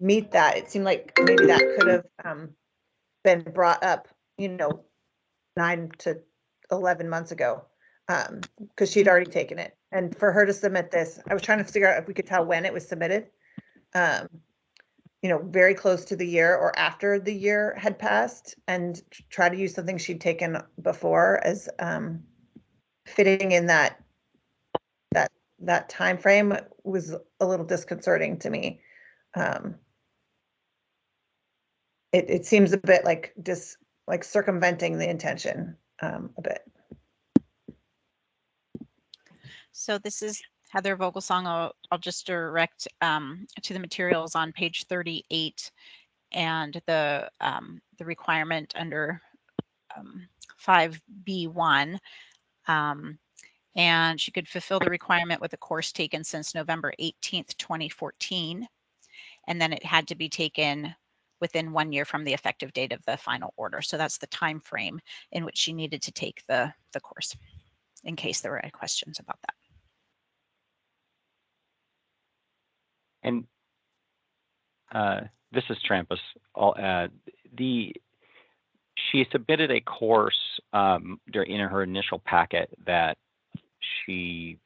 meet that, it seemed like maybe that could have been brought up, 9 to 11 months ago, because she'd already taken it. And for her to submit this, I was trying to figure out if we could tell when it was submitted, very close to the year or after the year had passed, and try to use something she'd taken before as fitting in that time frame was a little disconcerting to me. It seems a bit like circumventing the intention a bit. So this is Heather Vogelsong. I'll just direct to the materials on page 38 and the requirement under 5B1. And she could fulfill the requirement with a course taken since November 18th, 2014. And then it had to be taken within 1 year from the effective date of the final order. So that's the time frame in which she needed to take the course, in case there were any questions about that. And this is Trampus. She submitted a course in her initial packet that she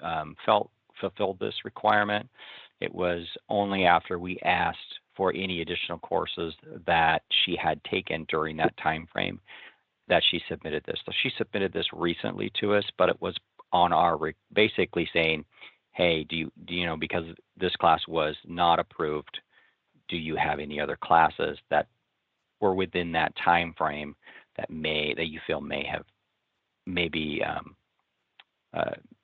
felt fulfilled this requirement. It was only after we asked for any additional courses that she had taken during that time frame that she submitted this. So she submitted this recently to us, but it was on our basically saying, hey, do you know, because this class was not approved, do you have any other classes that were within that time frame that you feel may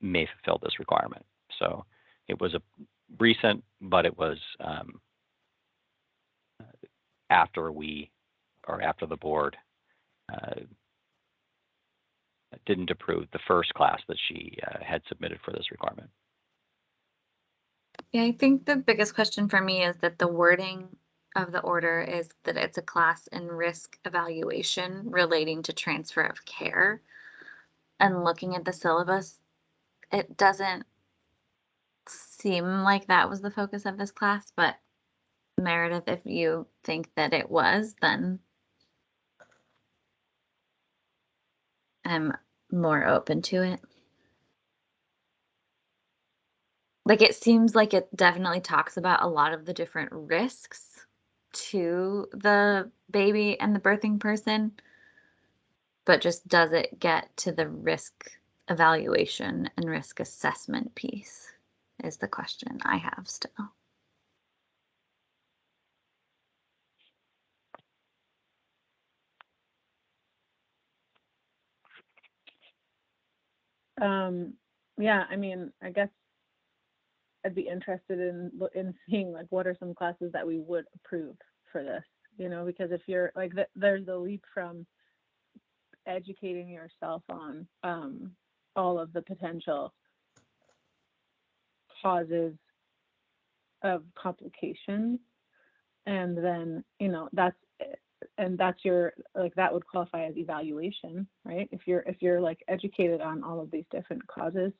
fulfill this requirement? So it was a recent, but it was after the board didn't approve the first class that she had submitted for this requirement. Yeah, I think the biggest question for me is that the wording of the order is that it's a class in risk evaluation relating to transfer of care. And looking at the syllabus, it doesn't seem like that was the focus of this class, but Meredith, if you think that it was, then I'm more open to it. Like, it seems like it definitely talks about a lot of the different risks to the baby and the birthing person, but just does it get to the risk evaluation and risk assessment piece is the question I have still. Yeah, I mean, I guess I'd be interested in seeing like what are some classes that we would approve for this, you know, because if you're like there's the leap from educating yourself on all of the potential causes of complications, and then, you know, that's your, like, that would qualify as evaluation, right? If you're like educated on all of these different causes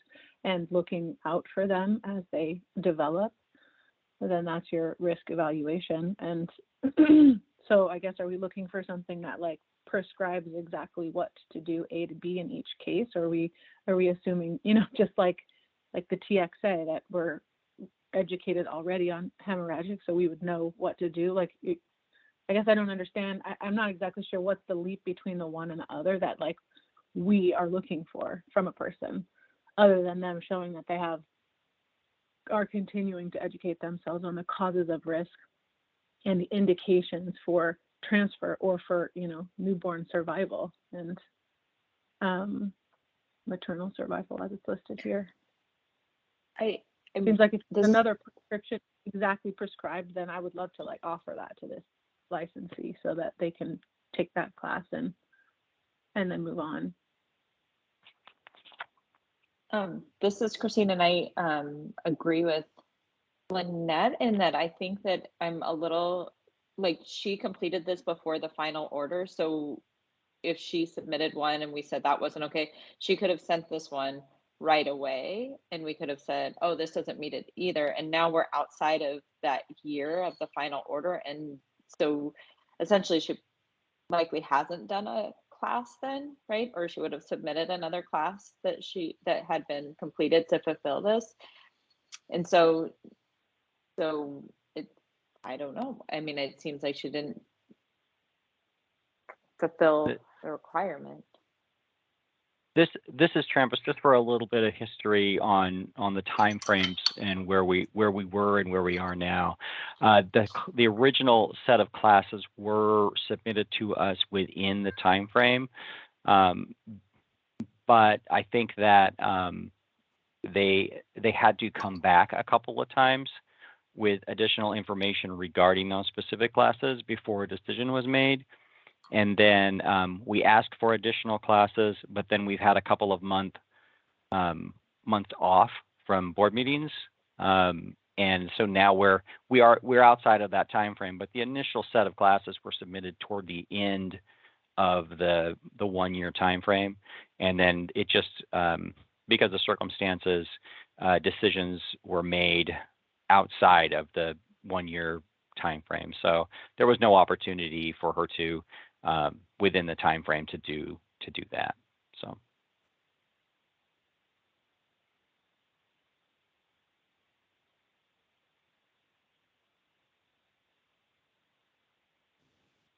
and looking out for them as they develop, then that's your risk evaluation. And so I guess, are we looking for something that like prescribes exactly what to do A to B in each case? Or are we assuming, you know, just like the TXA, that we're educated already on hemorrhagic, so we would know what to do? Like, I guess I don't understand. I'm not exactly sure what's the leap between the one and the other that like we are looking for from a person, other than them showing that they are continuing to educate themselves on the causes of risk and the indications for transfer or for, you know, newborn survival and maternal survival as it's listed here. Seems like if another prescription exactly prescribed, then I would love to like offer that to this licensee so that they can take that class and then move on. This is Christine, and I agree with Lynette in that I think that I'm a little, like, she completed this before the final order, so if she submitted one and we said that wasn't okay, she could have sent this one right away and we could have said, oh, this doesn't meet it either, and now we're outside of that year of the final order, and so essentially she likely hasn't done a class then, right? Or she would have submitted another class that had been completed to fulfill this. And so it, I don't know. I mean, it seems like she didn't fulfill the requirement. This is Trampus, just for a little bit of history on the timeframes and where we were and where we are now. The original set of classes were submitted to us within the timeframe, but I think that they had to come back a couple of times with additional information regarding those specific classes before a decision was made. And then we asked for additional classes, but then we've had a couple of months off from board meetings, and so now we're outside of that time frame. But the initial set of classes were submitted toward the end of the 1 year time frame, and then it just because of circumstances, decisions were made outside of the 1 year time frame. So there was no opportunity for her to within the time frame to do that. So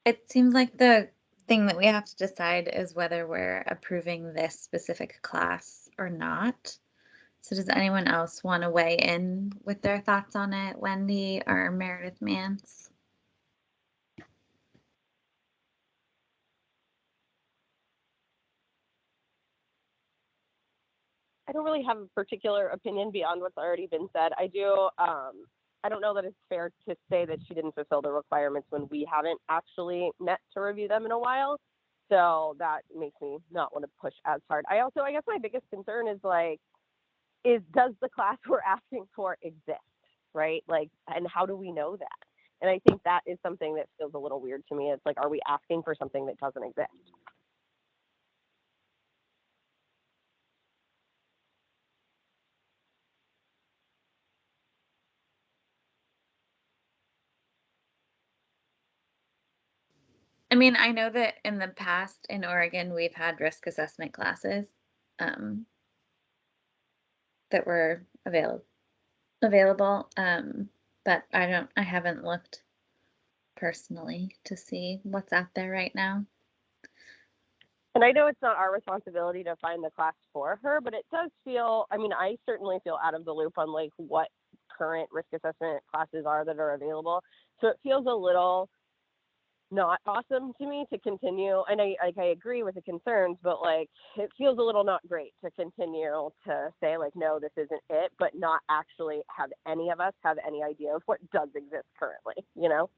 It seems like the thing that we have to decide is whether we're approving this specific class or not. So does anyone else want to weigh in with their thoughts on it, Wendy or Meredith Mance? I don't really have a particular opinion beyond what's already been said. I don't know that it's fair to say that she didn't fulfill the requirements when we haven't actually met to review them in a while. So that makes me not want to push as hard. I guess my biggest concern is like, does the class we're asking for exist, right? Like, and how do we know that? And I think that is something that feels a little weird to me. It's like, are we asking for something that doesn't exist? I mean, I know that in the past in Oregon, we've had risk assessment classes that were available. But I haven't looked personally to see what's out there right now. And I know it's not our responsibility to find the class for her, but it does feel, I mean, I certainly feel out of the loop on like what current risk assessment classes are that are available. So it feels a little not awesome to me to continue. And I agree with the concerns, but like, it feels a little not great to continue to say like, no, this isn't it, but not actually have any of us have any idea of what does exist currently, you know?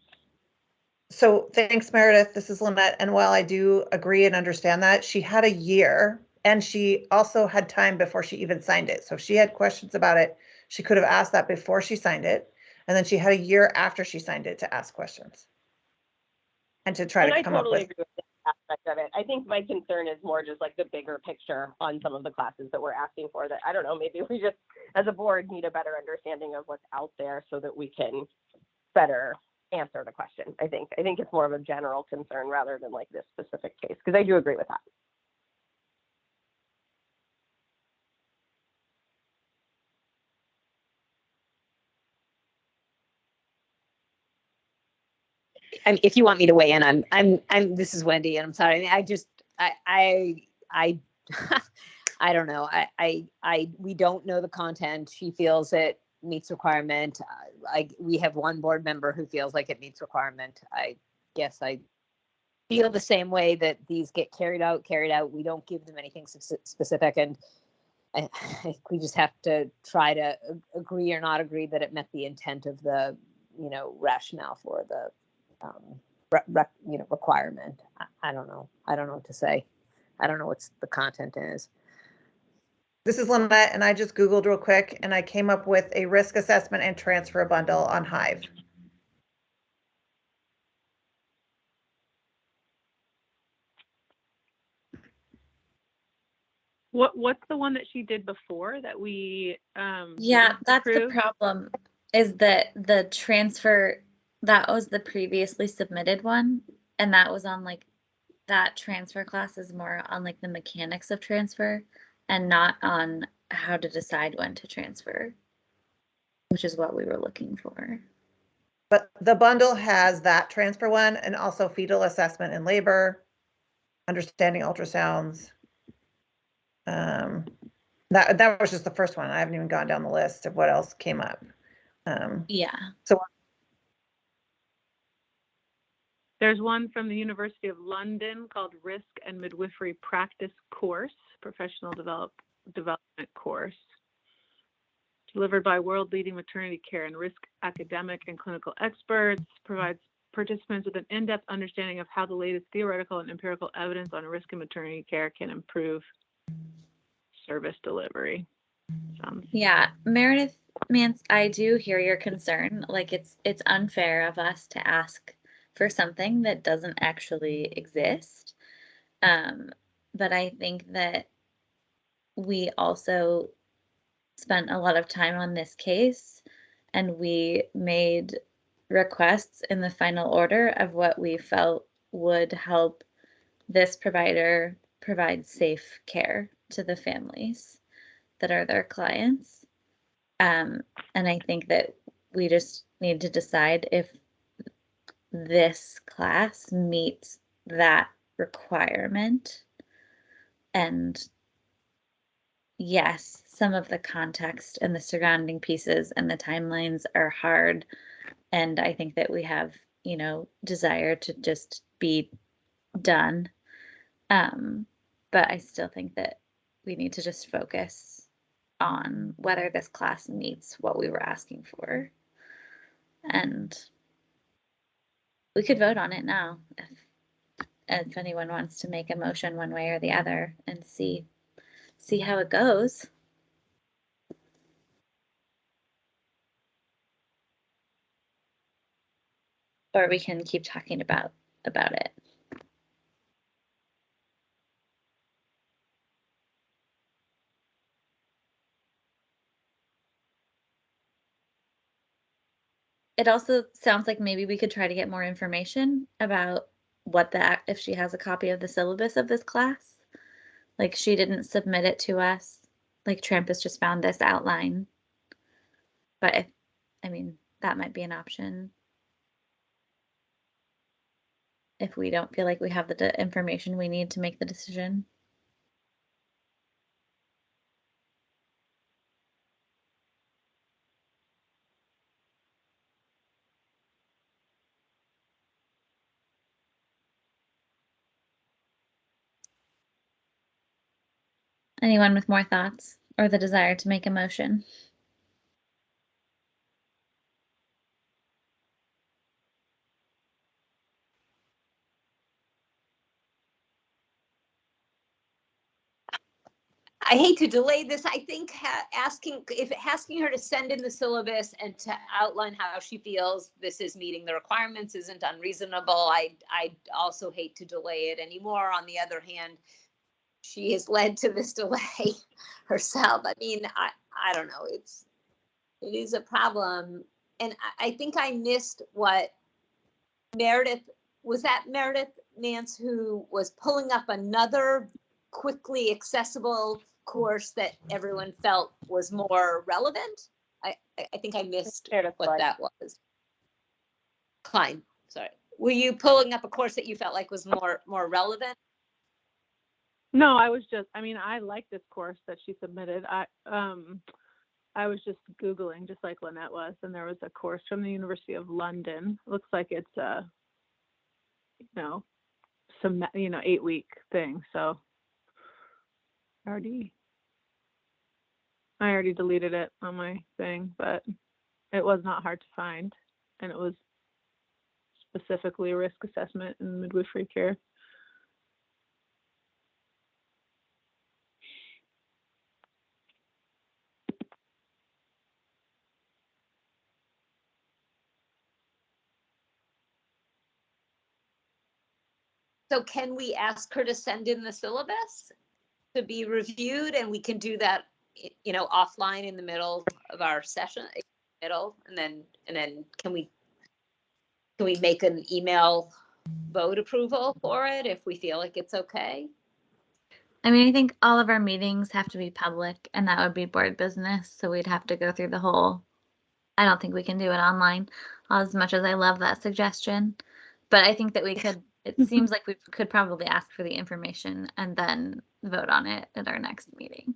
So thanks, Meredith. This is Lynette. And while I do agree and understand that, she had a year and she also had time before she even signed it. So if she had questions about it, she could have asked that before she signed it. And then she had a year after she signed it to ask questions and to try to come up with. I totally agree with that aspect of it. I think my concern is more just like the bigger picture on some of the classes that we're asking for that, I don't know, maybe we just as a board need a better understanding of what's out there so that we can better answer the question. I think it's more of a general concern rather than like this specific case, because I do agree with that. If you want me to weigh in, I'm this is Wendy, and I'm sorry. I I don't know. We don't know the content. She feels it meets requirement. We have one board member who feels like it meets requirement. I guess I feel the same way that these get carried out. We don't give them anything specific, and I think we just have to try to agree or not agree that it met the intent of the, rationale for the, requirement. I don't know. I don't know what to say. I don't know what the content is. This is Lynette, and I just Googled real quick, and I came up with a risk assessment and transfer bundle on Hive. What's the one that she did before that we Yeah, that's approved? the problem, is that the transfer, that was the previously submitted one, and that was on like, that transfer class is more on like the mechanics of transfer and not on how to decide when to transfer, which is what we were looking for. But the bundle has that transfer one and also fetal assessment in labor, understanding ultrasounds. That was just the first one. I haven't even gone down the list of what else came up. Yeah. So there's one from the University of London called Risk and Midwifery Practice Course, Professional Development Course, delivered by world-leading maternity care and risk academic and clinical experts, provides participants with an in-depth understanding of how the latest theoretical and empirical evidence on risk in maternity care can improve service delivery. Yeah, Meredith Mance, I do hear your concern. Like it's unfair of us to ask for something that doesn't actually exist. But I think that we also spent a lot of time on this case, and we made requests in the final order of what we felt would help this provider provide safe care to the families that are their clients. And I think that we just need to decide if this class meets that requirement. And yes, some of the context and the surrounding pieces and the timelines are hard. And I think that we have, desire to just be done. But I still think that we need to just focus on whether this class meets what we were asking for. And we could vote on it now if anyone wants to make a motion one way or the other and see how it goes. Or we can keep talking about it. It also sounds like maybe we could try to get more information about what if she has a copy of the syllabus of this class. Like she didn't submit it to us. Like Trampus just found this outline. But I mean, that might be an option. If we don't feel like we have the information we need to make the decision. Anyone with more thoughts or the desire to make a motion? I hate to delay this. I think asking her to send in the syllabus and to outline how she feels this is meeting the requirements isn't unreasonable. I also hate to delay it anymore. On the other hand, she has led to this delay herself. I mean, I don't know. It is a problem. And I think I missed what Meredith, was that Meredith Nance who was pulling up another quickly accessible course that everyone felt was more relevant? I think I missed what that was. Klein, sorry. Were you pulling up a course that you felt like was more relevant? No, I mean, I like this course that she submitted. I was just Googling, just like Lynette was, and there was a course from the University of London. Looks like it's a, 8-week thing. So I already deleted it on my thing, but it was not hard to find, and it was specifically risk assessment and midwifery care. So can we ask her to send in the syllabus to be reviewed, and we can do that, offline in the middle of our session, and then can we make an email vote approval for it if we feel like it's okay? I mean, I think all of our meetings have to be public, and that would be board business. So we'd have to go through the whole. I don't think we can do it online, as much as I love that suggestion. But I think that we could. It seems like we could probably ask for the information and then vote on it at our next meeting.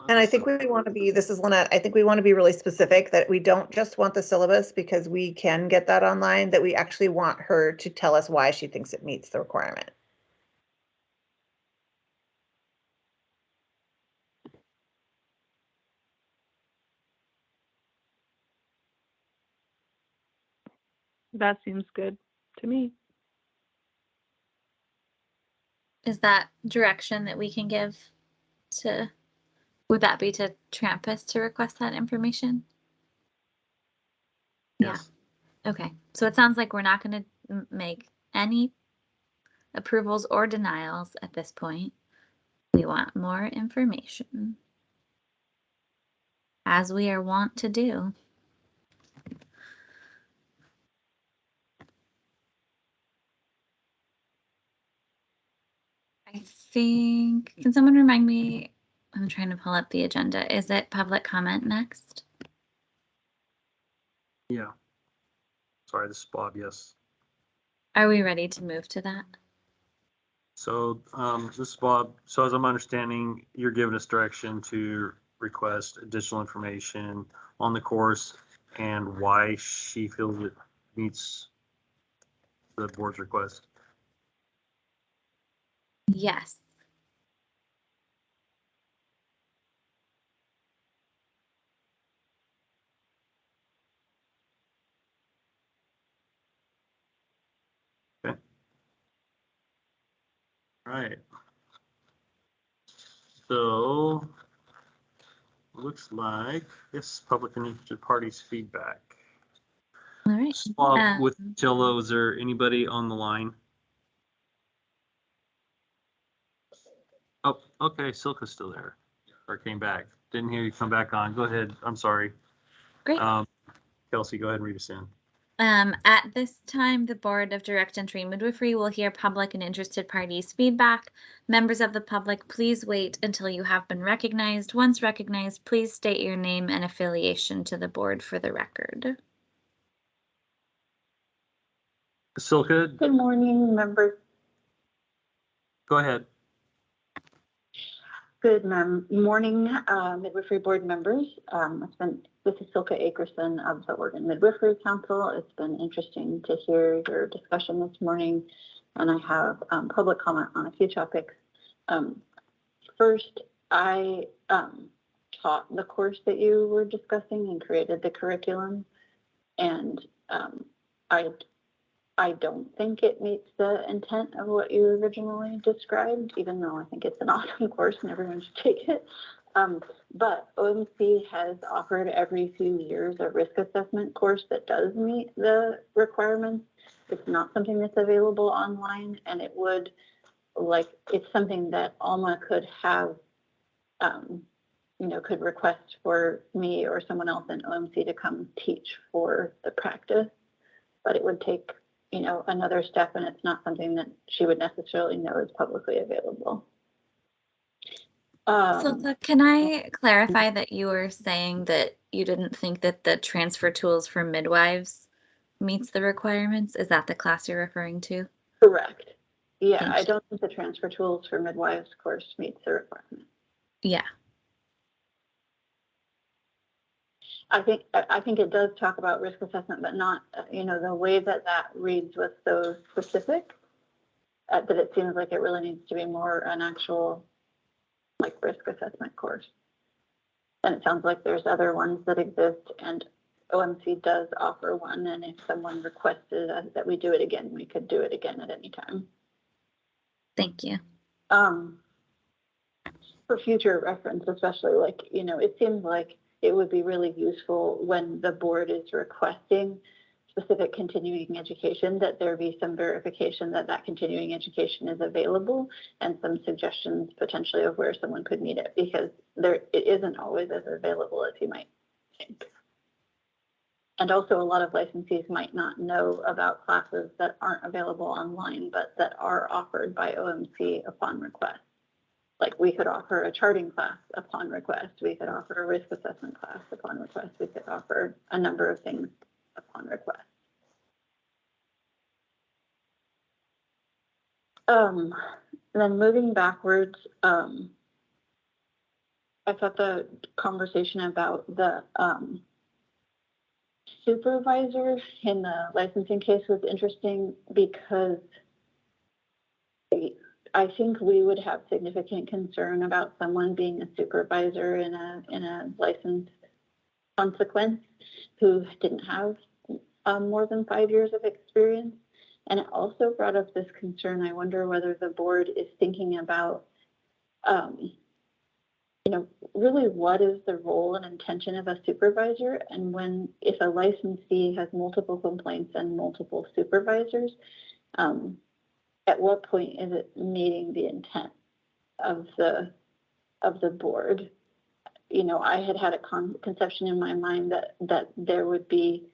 And I think we want to be, this is Lynette, I think we want to be really specific that we don't just want the syllabus because we can get that online, that we actually want her to tell us why she thinks it meets the requirement. That seems good to me. Is that direction that we can give to, would that be to Trampus to request that information? Yes. Yeah. Okay. So it sounds like we're not going to make any approvals or denials at this point. We want more information, as we are wont to do. I think, can someone remind me? I'm trying to pull up the agenda. Is it public comment next? Yeah. Sorry, this is Bob. Yes. Are we ready to move to that? So this is Bob. So as I'm understanding, you're giving us direction to request additional information on the course and why she feels it meets the board's request. Yes. Okay. right. So, looks like, yes, public and interested parties feedback. All right. Bob, with Jello, is there anybody on the line? Oh, okay, Silka's still there, or came back. Didn't hear you come back on. Go ahead. I'm sorry. Great. Kelsey, go ahead and read us in. At this time, the Board of Direct Entry Midwifery will hear public and interested parties' feedback. Members of the public, please wait until you have been recognized. Once recognized, please state your name and affiliation to the board for the record. Silka, Good morning, members. go ahead. Good morning, Midwifery Board members. This is Silka Akerson of the Oregon Midwifery Council. It's been interesting to hear your discussion this morning, and I have public comment on a few topics. First, I taught the course that you were discussing and created the curriculum, and I don't think it meets the intent of what you originally described, even though I think it's an awesome course and everyone should take it. But OMC has offered every few years a risk assessment course that does meet the requirements. It's not something that's available online, and it would, it's something that Alma could have, could request for me or someone else in OMC to come teach for the practice, but it would take another step, and it's not something that she would necessarily know is publicly available. So can I clarify that you were saying that you didn't think that the transfer tools for midwives meets the requirements? Is that the class you're referring to? Correct. Yeah, I don't think the transfer tools for midwives course meets the requirement. Yeah. I think it does talk about risk assessment, but not, the way that reads was so specific that it seems like it really needs to be more an actual risk assessment course. And it sounds like there's other ones that exist, and OMC does offer one. And if someone requested that we do it again, we could do it again at any time. Thank you. For future reference, especially it seems like it would be really useful when the board is requesting specific continuing education, that there be some verification that that continuing education is available and some suggestions potentially of where someone could meet it, because it isn't always as available as you might think. And also a lot of licensees might not know about classes that aren't available online, but that are offered by OMC upon request. We could offer a charting class upon request. We could offer a risk assessment class upon request. We could offer a number of things upon request. Then moving backwards, I thought the conversation about the supervisor in the licensing case was interesting, because I think we would have significant concern about someone being a supervisor in a licensed consequence who didn't have more than 5 years of experience. And it also brought up this concern. I wonder whether the board is thinking about, really what is the role and intention of a supervisor, and if a licensee has multiple complaints and multiple supervisors, at what point is it meeting the intent of the board? I had a conception in my mind that there would be,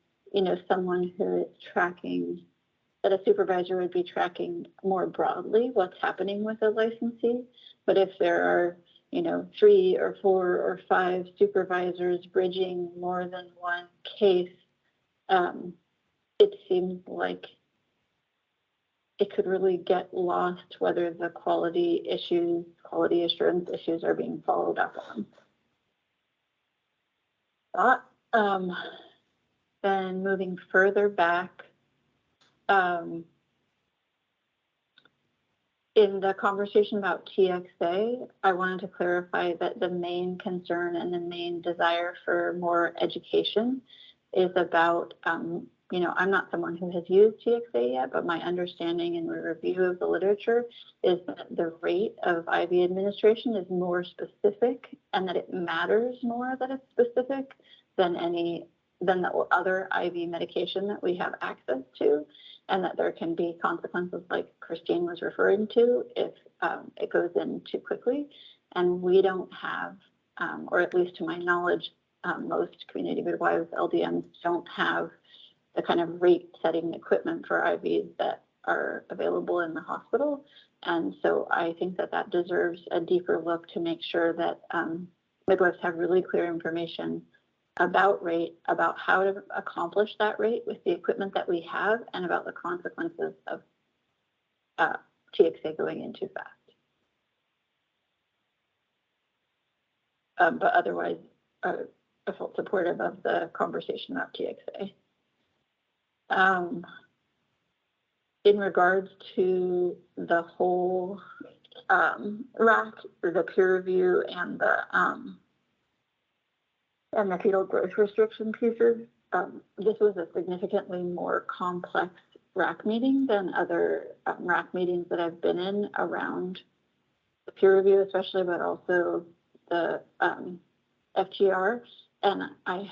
someone who is tracking, that a supervisor would be tracking more broadly what's happening with a licensee. But if there are, 3 or 4 or 5 supervisors bridging more than one case, it seems like it could really get lost whether the quality assurance issues are being followed up on. Then moving further back, in the conversation about TXA, I wanted to clarify that the main concern and the main desire for more education is about, you know, I'm not someone who has used TXA yet, but my understanding and review of the literature is that the rate of IV administration is more specific, and that it matters more that it's specific than the other IV medication that we have access to, and that there can be consequences like Christine was referring to if it goes in too quickly. And we don't have, or at least to my knowledge, most community midwives, LDMs, don't have the kind of rate setting equipment for IVs that are available in the hospital. And so I think that that deserves a deeper look to make sure that midwives have really clear information about rate, about how to accomplish that rate with the equipment that we have, and about the consequences of TXA going in too fast. But otherwise, I felt supportive of the conversation about TXA. In regards to the whole RAC, or the peer review, and the fetal growth restriction pieces, this was a significantly more complex RAC meeting than other RAC meetings that I've been in around the peer review, especially, but also the FGR. And I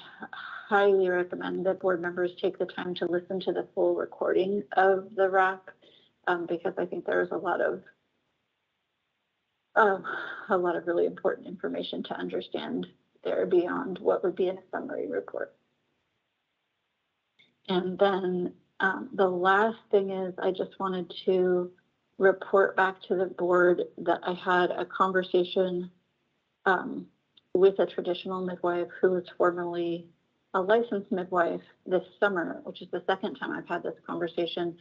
highly recommend that board members take the time to listen to the full recording of the RAC, because I think there's a lot of really important information to understand there beyond what would be in a summary report. And then the last thing is, I just wanted to report back to the board that I had a conversation with a traditional midwife who was formerly a licensed midwife this summer, which is the second time I've had this conversation,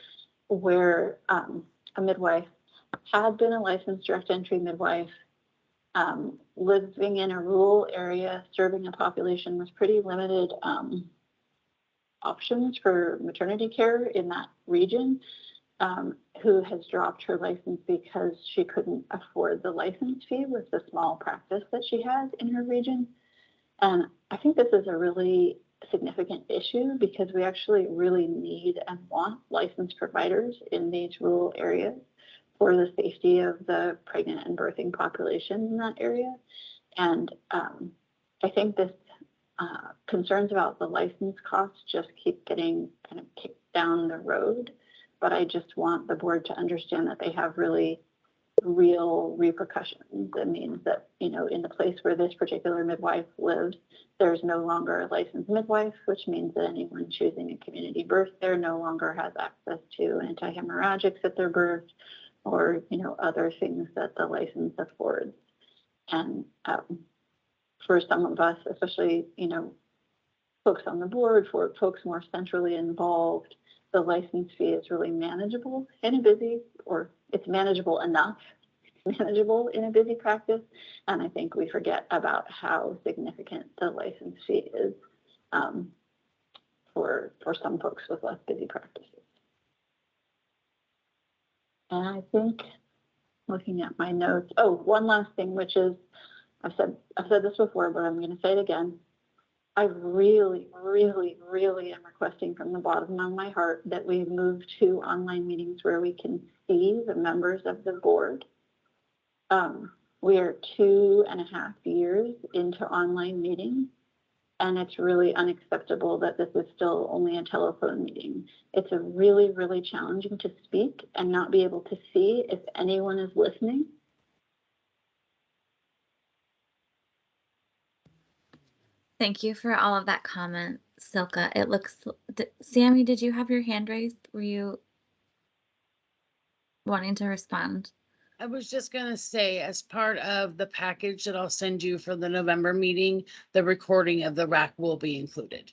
where a midwife had been a licensed direct entry midwife, living in a rural area, serving a population with pretty limited options for maternity care in that region, who has dropped her license because she couldn't afford the license fee with the small practice that she has in her region. And I think this is a really significant issue, because we actually really need and want licensed providers in these rural areas for the safety of the pregnant and birthing population in that area. And I think this concerns about the license costs just keep getting kind of kicked down the road. But I just want the board to understand that they have really real repercussions. It means that, you know, in the place where this particular midwife lives, there's no longer a licensed midwife, which means that anyone choosing a community birth there no longer has access to antihemorrhagics at their birth, or, you know, other things that the license affords. And for some of us, especially, you know, folks on the board, for folks more centrally involved, the license fee is really manageable in a busy, or it's manageable enough, manageable in a busy practice. And I think we forget about how significant the license fee is for some folks with less busy practices. And I think, looking at my notes, oh, one last thing, which is, I've said this before, but I'm going to say it again. I really, really, really am requesting from the bottom of my heart that we move to online meetings where we can see the members of the board. We are 2.5 years into online meetings, and it's really unacceptable that this is still only a telephone meeting. It's a really, really challenging to speak and not be able to see if anyone is listening. Thank you for all of that comment, Silka. It looks, Sammy, did you have your hand raised? Were you wanting to respond? I was just gonna say, as part of the package that I'll send you for the November meeting, the recording of the RAC will be included.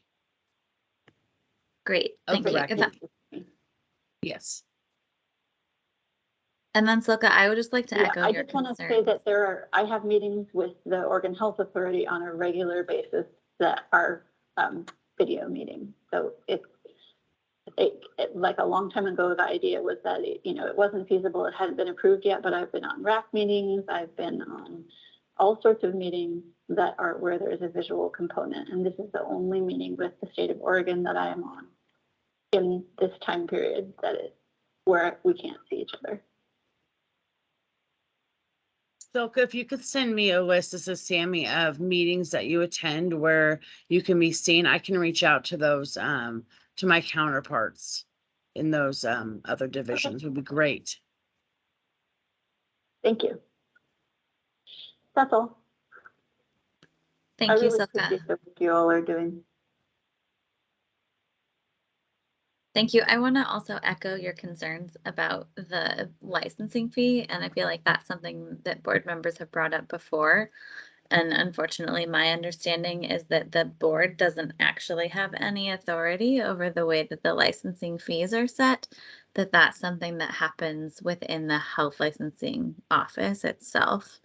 Great, thank you. Yes. And then Silka, I would just like to Yeah, echo I your just want to concern. say that I have meetings with the Oregon Health Authority on a regular basis that are video meetings. So it like a long time ago, the idea was that it wasn't feasible. It hadn't been approved yet, but I've been on RAC meetings. I've been on all sorts of meetings that are where there's a visual component, and this is the only meeting with the state of Oregon that I am on in this time period where we can't see each other. Silke, if you could send me a list, this is Sammy, of meetings that you attend where you can be seen, I can reach out to those, to my counterparts in those other divisions. Would be great. Thank you. That's all. Thank I you, really Silke. appreciate the work you all are doing. Thank you. I want to also echo your concerns about the licensing fee, and I feel like that's something that board members have brought up before. And unfortunately, my understanding is that the board doesn't actually have any authority over the way that the licensing fees are set, that that's something that happens within the health licensing office itself,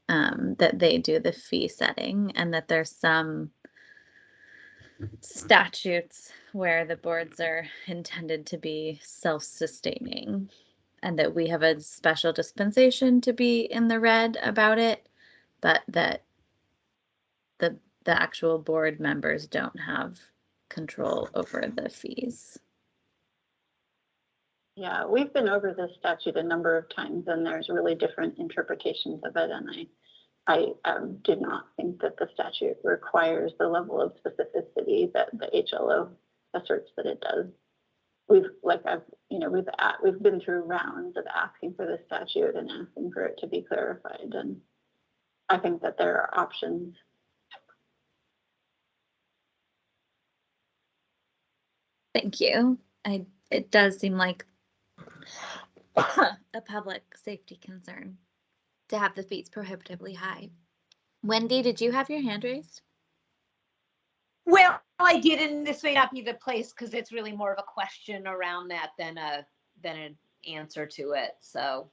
that they do the fee setting, and that there's some statutes where the boards are intended to be self-sustaining, and that we have a special dispensation to be in the red about it, but that the actual board members don't have control over the fees. Yeah, we've been over this statute a number of times, and there's really different interpretations of it, and I do not think that the statute requires the level of specificity that the HLO asserts that it does. We've been through rounds of asking for the statute and asking for it to be clarified, and I think that there are options. Thank you. It does seem like a public safety concern to have the fees prohibitively high. Wendy, did you have your hand raised? Well, I did, and this may not be the place because it's really more of a question around that than an answer to it. So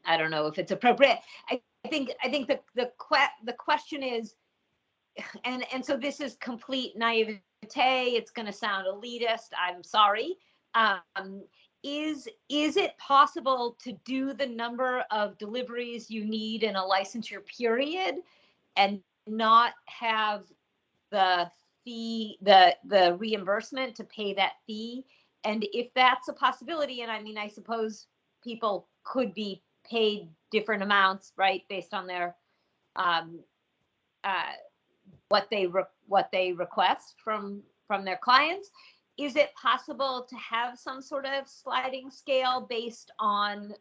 I don't know if it's appropriate. I think the question is, and so this is complete naivete. It's going to sound elitist. I'm sorry. Is it possible to do the number of deliveries you need in a licensure period and not have the fee, the reimbursement to pay that fee? And if that's a possibility, and I mean, I suppose people could be paid different amounts, right, based on their what they request from their clients. Is it possible to have some sort of sliding scale based on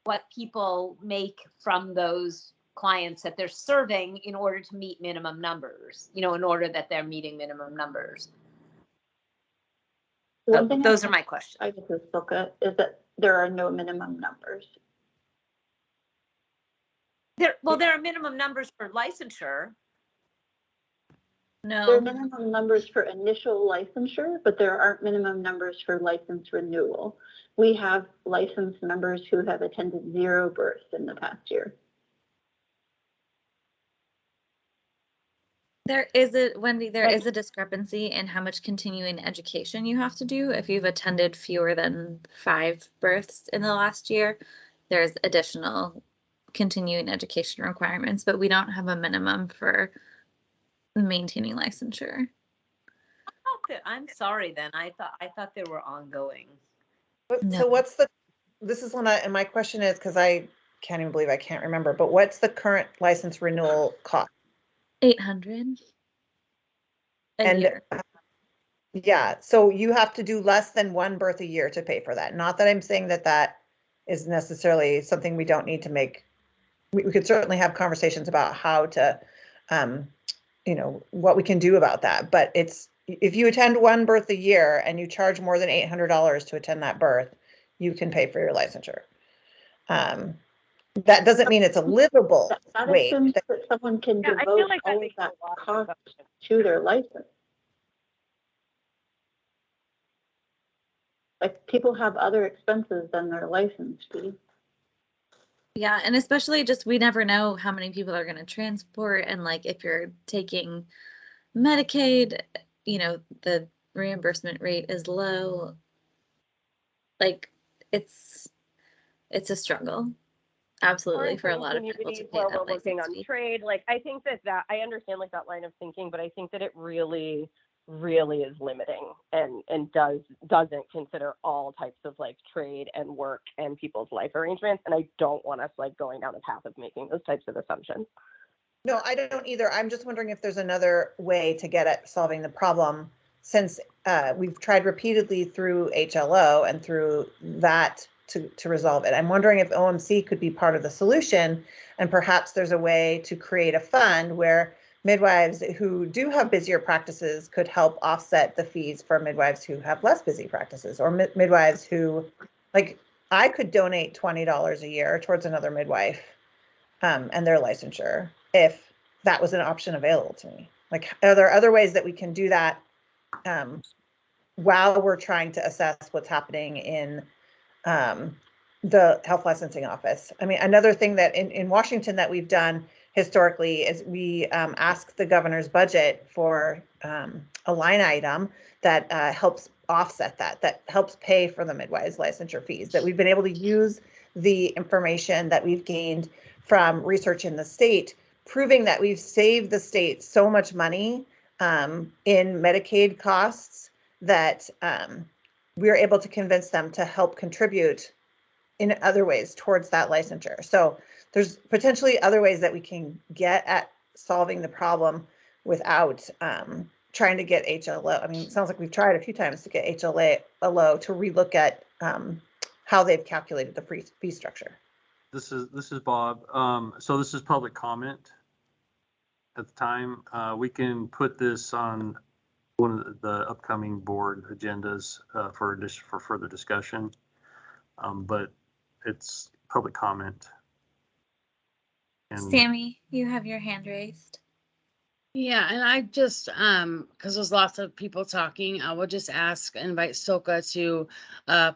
what people make from those clients that they're serving in order to meet minimum numbers, in order that they're meeting minimum numbers? Those are my questions. I guess is that there are no minimum numbers. There are minimum numbers for licensure. No. There are minimum numbers for initial licensure, but there aren't minimum numbers for license renewal. We have licensed members who have attended 0 births in the past year. There is a discrepancy in how much continuing education you have to do. If you've attended fewer than 5 births in the last year, there's additional continuing education requirements, but we don't have a minimum for maintaining licensure. I'm sorry then. I thought they were ongoing. So this is Lynette, and my question is, because I can't even believe I can't remember, but what's the current license renewal cost? $800 a year. Yeah, so you have to do less than 1 birth a year to pay for that. Not that I'm saying that is necessarily something we don't need to make. We could certainly have conversations about how to, what we can do about that. But if you attend 1 birth a year and you charge more than $800 to attend that birth, you can pay for your licensure. That doesn't mean it's a livable wage. That assumes that someone can devote all of that cost to their license. Like, people have other expenses than their license fee. Yeah, and especially just we never know how many people are going to transport, and like if you're taking Medicaid, the reimbursement rate is low. Like it's a struggle. absolutely, in for a certain lot of people to communities pay where that we're working license on fee. trade, like I think that I understand like that line of thinking, but I think that it really is limiting and doesn't consider all types of like trade and work and people's life arrangements. And I don't want us like going down a path of making those types of assumptions. No, I don't either. I'm just wondering if there's another way to get at solving the problem, since we've tried repeatedly through HLO and through that to resolve it. I'm wondering if OMC could be part of the solution, and perhaps there's a way to create a fund where midwives who do have busier practices could help offset the fees for midwives who have less busy practices, or midwives who, like, I could donate $20 a year towards another midwife and their licensure if that was an option available to me. Like, are there other ways that we can do that while we're trying to assess what's happening in the health licensing office? I mean, another thing that in Washington that we've done historically is we ask the governor's budget for a line item that helps offset that helps pay for the midwives licensure fees, that we've been able to use the information that we've gained from research in the state, proving that we've saved the state so much money in Medicaid costs that we're able to convince them to help contribute in other ways towards that licensure. So there's potentially other ways that we can get at solving the problem without trying to get HLO. I mean, it sounds like we've tried a few times to get HLO to relook at how they've calculated the fee structure. This is Bob. So this is public comment at the time. We can put this on one of the upcoming board agendas for further discussion, but it's public comment. And Sammy, you have your hand raised. Yeah, and I just, because there's lots of people talking, I will just invite Silka to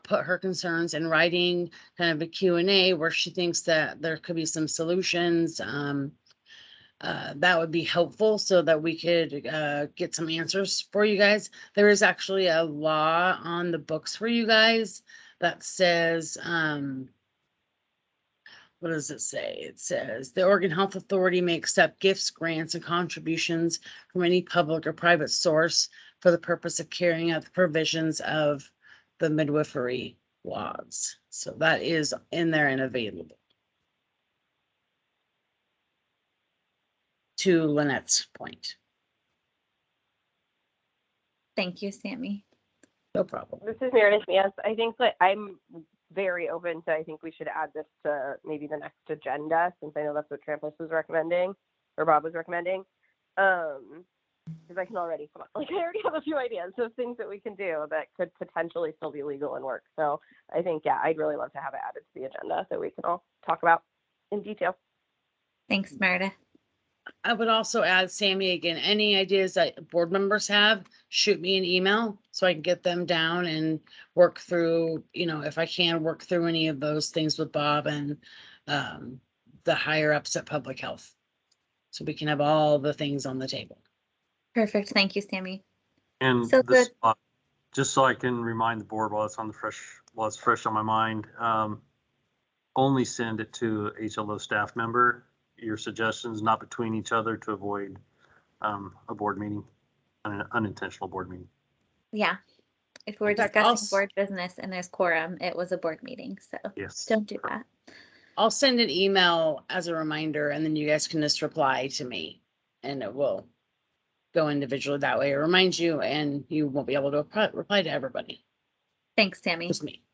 put her concerns in writing, kind of a Q&A where she thinks that there could be some solutions. That would be helpful so that we could get some answers for you guys. There is actually a law on the books for you guys that says, what does it say? It says the Oregon Health Authority may accept gifts, grants, and contributions from any public or private source for the purpose of carrying out the provisions of the midwifery laws. So that is in there and available. To Lynette's point. Thank you, Sammy. No problem. This is Meredith. Yes, I think that I'm very open to, I think we should add this to maybe the next agenda, since I know that's what Trampus was recommending, or Bob was recommending. Because I can already come up, like I already have a few ideas of things that we can do that could potentially still be legal and work. So I think, yeah, I'd really love to have it added to the agenda so we can all talk about in detail. Thanks, Meredith. I would also add, Sammy, again, any ideas that board members have, shoot me an email so I can get them down and work through, if I can work through any of those things with Bob and the higher ups at Public Health. So we can have all the things on the table. Perfect. Thank you, Sammy. And So this, good. just so I can remind the board while it's fresh on my mind, only send it to HLO staff member. Your suggestions, not between each other, to avoid a board meeting, an unintentional board meeting. Yeah. If we're discussing board business and there's quorum, it was a board meeting. So yes, don't do that. I'll send an email as a reminder, and then you guys can just reply to me, and it will go individually that way. It reminds you, and you won't be able to reply to everybody. Thanks, Sammy. Just me.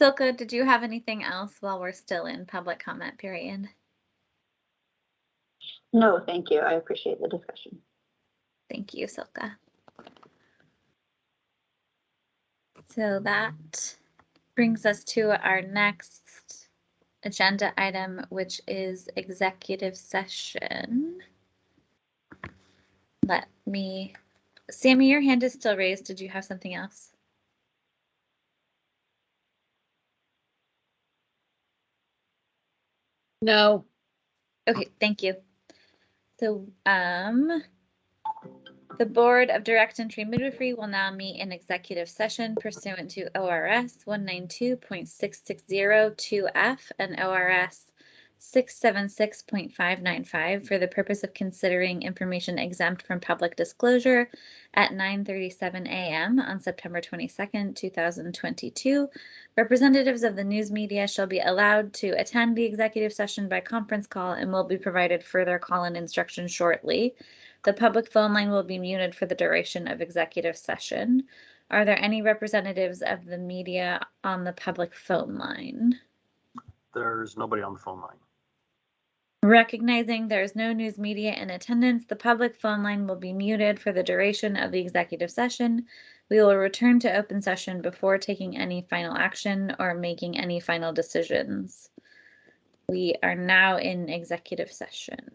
Silka, did you have anything else while we're still in public comment period? No, thank you. I appreciate the discussion. Thank you, Silka. So that brings us to our next agenda item, which is executive session. Sammy, your hand is still raised. Did you have something else? No. Okay, thank you. So, the Board of Direct Entry Midwifery will now meet in executive session pursuant to ORS 192.6602F and ORS 676.595 for the purpose of considering information exempt from public disclosure at 9:37 a.m. on September 22nd, 2022. Representatives of the news media shall be allowed to attend the executive session by conference call and will be provided further call-in instructions shortly. The public phone line will be muted for the duration of executive session. Are there any representatives of the media on the public phone line? There's nobody on the phone line. Recognizing there is no news media in attendance, the public phone line will be muted for the duration of the executive session. We will return to open session before taking any final action or making any final decisions. We are now in executive session.